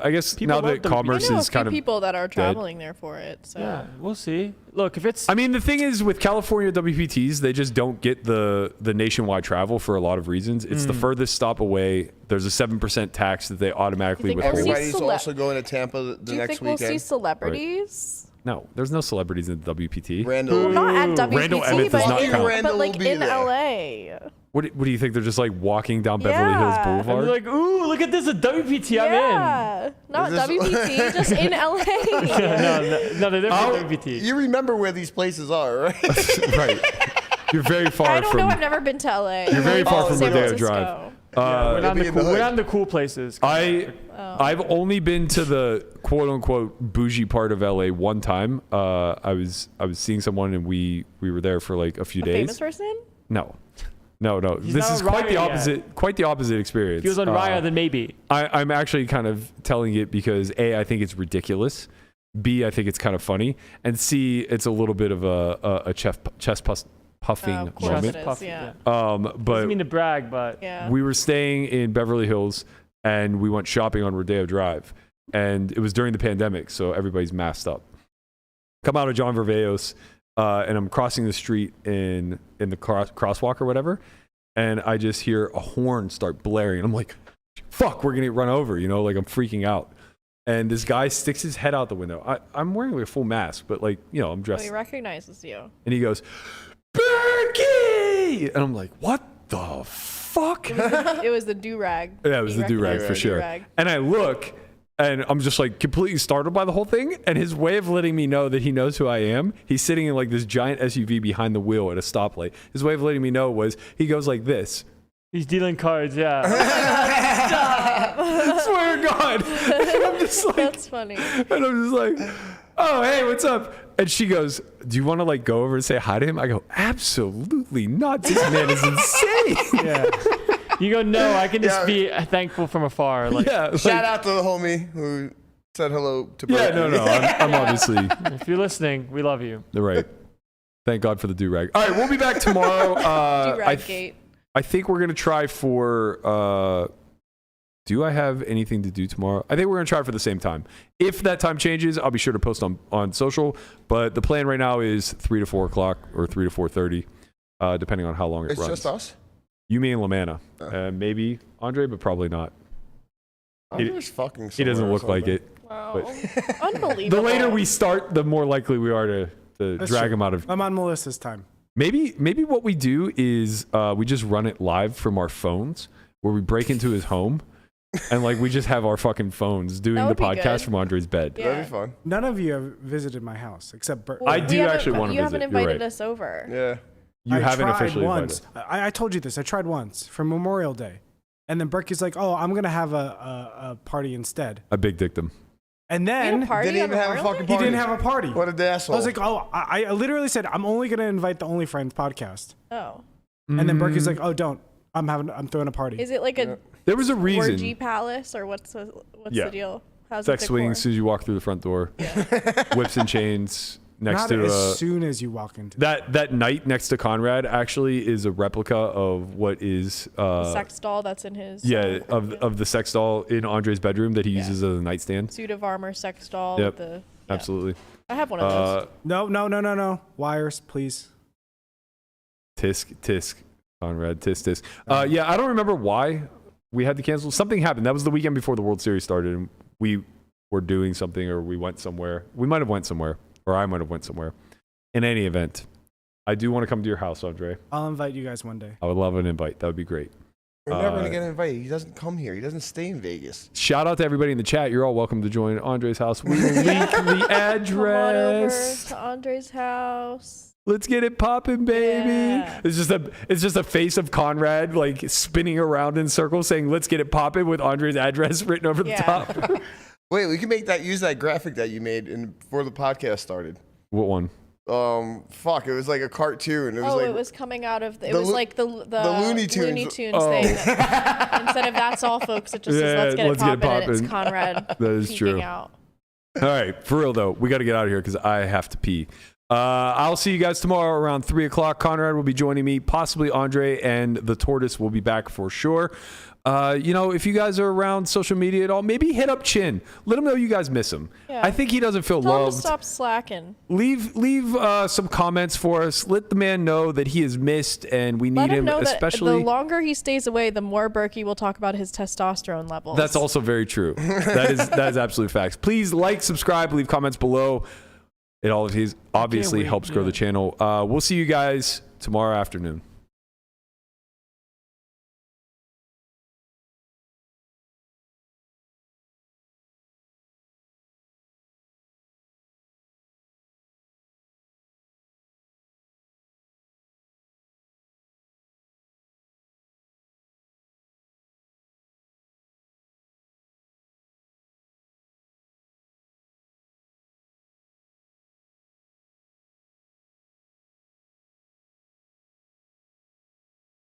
I guess People now that commerce is kind of people that are traveling there for it. So. Yeah, we'll see. Look, if it's... I mean, the thing is with California WPTs, they just don't get the nationwide travel for a lot of reasons. It's the furthest stop away. There's a 7% tax that they automatically withhold. Everybody's also going to Tampa the next weekend. Do you think we'll see celebrities? Right. No, there's no celebrities in WPT. Randall. Not at WPT, Randall Emmett does not count. But like in LA. What do you think? They're just like walking down Beverly Hills Boulevard? And they're like, ooh, look at this, a WPT, I'm in. Yeah, not WPT, just in LA. no, they're different WPT. You remember where these places are, right? Right. You're very far from... I don't know, I've never been to LA. You're very far from San Rodeo Francisco. Drive. We're not in the cool places. I've only been to the quote unquote bougie part of LA one time. I was seeing someone and we were there for like a few days. Famous person? No. This is quite the opposite. Quite the opposite experience. If he was on Raya, then maybe. I'm actually kind of telling it because A, I think it's ridiculous. B, I think it's kind of funny. And C, it's a little bit of a chest puffing Of course moment. it is, yeah. But Doesn't mean to brag, but Yeah. we were staying in Beverly Hills and we went shopping on Rodeo Drive. And it was during the pandemic, so everybody's masked up. Come out of John Verveos, and I'm crossing the street in the crosswalk or whatever, and I just hear a horn start blaring. And I'm like, fuck, we're going to get run over, like I'm freaking out. And this guy sticks his head out the window. I'm wearing like a full mask, but like, I'm dressed. So he recognizes you. And he goes, Berkey! And I'm like, what the fuck? It was the do-rag. Yeah, it was the do-rag for sure. And I look, and I'm just like completely startled by the whole thing. And his way of letting me know that he knows who I am, he's sitting in like this giant SUV behind the wheel at a stoplight. His way of letting me know was he goes like this. He's dealing cards, yeah. Stop. Swear to God. And I'm just like, That's funny. And I'm just like, oh, hey, what's up? And she goes, do you want to like go over and say hi to him? I go, absolutely not. This man is insane. Yeah. You go, no, I can just be thankful from afar. Like, Shout out to the homie who said hello to Berkey. Yeah, no. I'm obviously. If you're listening, we love you. Right. Thank God for the do-rag. All right, we'll be back tomorrow. Do-rag gate. I think we're going to try for... do I have anything to do tomorrow? I think we're going to try for the same time. If that time changes, I'll be sure to post on social. But the plan right now is 3 to 4 o'clock or 3 to 4:30, depending on how long it runs. It's just us? You, me, and Lamanna. Maybe Andre, but probably not. Andre's fucking He doesn't look like it. Wow. But Unbelievable. the later we start, the more likely we are to drag him out of... I'm on Melissa's time. Maybe what we do is we just run it live from our phones, where we break into his home, and like we just have our fucking phones doing the podcast from Andre's bed. Yeah. That'd be fun. None of you have visited my house except Bert. Well, I do actually want to visit. You haven't You're invited right. us over. Yeah. You haven't tried officially once. invited. I told you this. I tried once for Memorial Day, and then Berkey's like, "Oh, I'm gonna have a party instead." A big dictum. And You had then a party Didn't on even have a Memorial fucking Day? he party. didn't have a party. What an asshole. I was like, "Oh, I literally said I'm only gonna invite the Only Friends podcast." Oh. And then Berkey's like, "Oh, don't. I'm throwing a party." Is it like a There was a reason. orgy palace or what's the deal? How's Sex it swing decor? as soon as you walk through the front door. Whips and chains next Not to as soon as you walk into. that night next to Conrad actually is a replica of what is The sex doll that's in his of the sex doll in Andre's bedroom that he uses as a nightstand. suit of armor sex doll. Yep. With the, Absolutely. I have one of those. No. Wires, please. Tisk, Conrad, tisk. Yeah, I don't remember why we had to cancel. Something happened. That was the weekend before the World Series started, and we were doing something, or we went somewhere. We might have went somewhere, or I might have went somewhere. In any event, I do want to come to your house, Andre. I'll invite you guys one day. I would love an invite. That would be great. We're never going to get invited. He doesn't come here. He doesn't stay in Vegas. Shout out to everybody in the chat. You're all welcome to join Andre's house. We will link the Come on over address. to Andre's house. Let's get it popping, baby. Yeah. It's just a face of Conrad like spinning around in circles saying, let's get it popping with Andre's address written over the top. Wait, we can use that graphic that you made before the podcast started. What one? It was like a cartoon. It was it was coming out of the Looney Tunes, Looney Tunes thing. Instead of that's all, folks, it just says let's get it poppin', and it's Conrad. That is true. Out. All right, for real though, we got to get out of here because I have to pee. I'll see you guys tomorrow around 3:00. Conrad will be joining me, possibly Andre, and the Tortoise will be back for sure. If you guys are around social media at all, maybe hit up Chin. Let him know you guys miss him. Yeah. I think he doesn't feel Tell loved. him to stop slacking. Leave some comments for us. Let the man know that he is missed and we need Let him him, know especially. that the longer he stays away, the more Berkey will talk about his testosterone levels. That's also very true. That is absolute facts. Please like, subscribe, leave comments below. It obviously helps grow the channel. We'll see you guys tomorrow afternoon.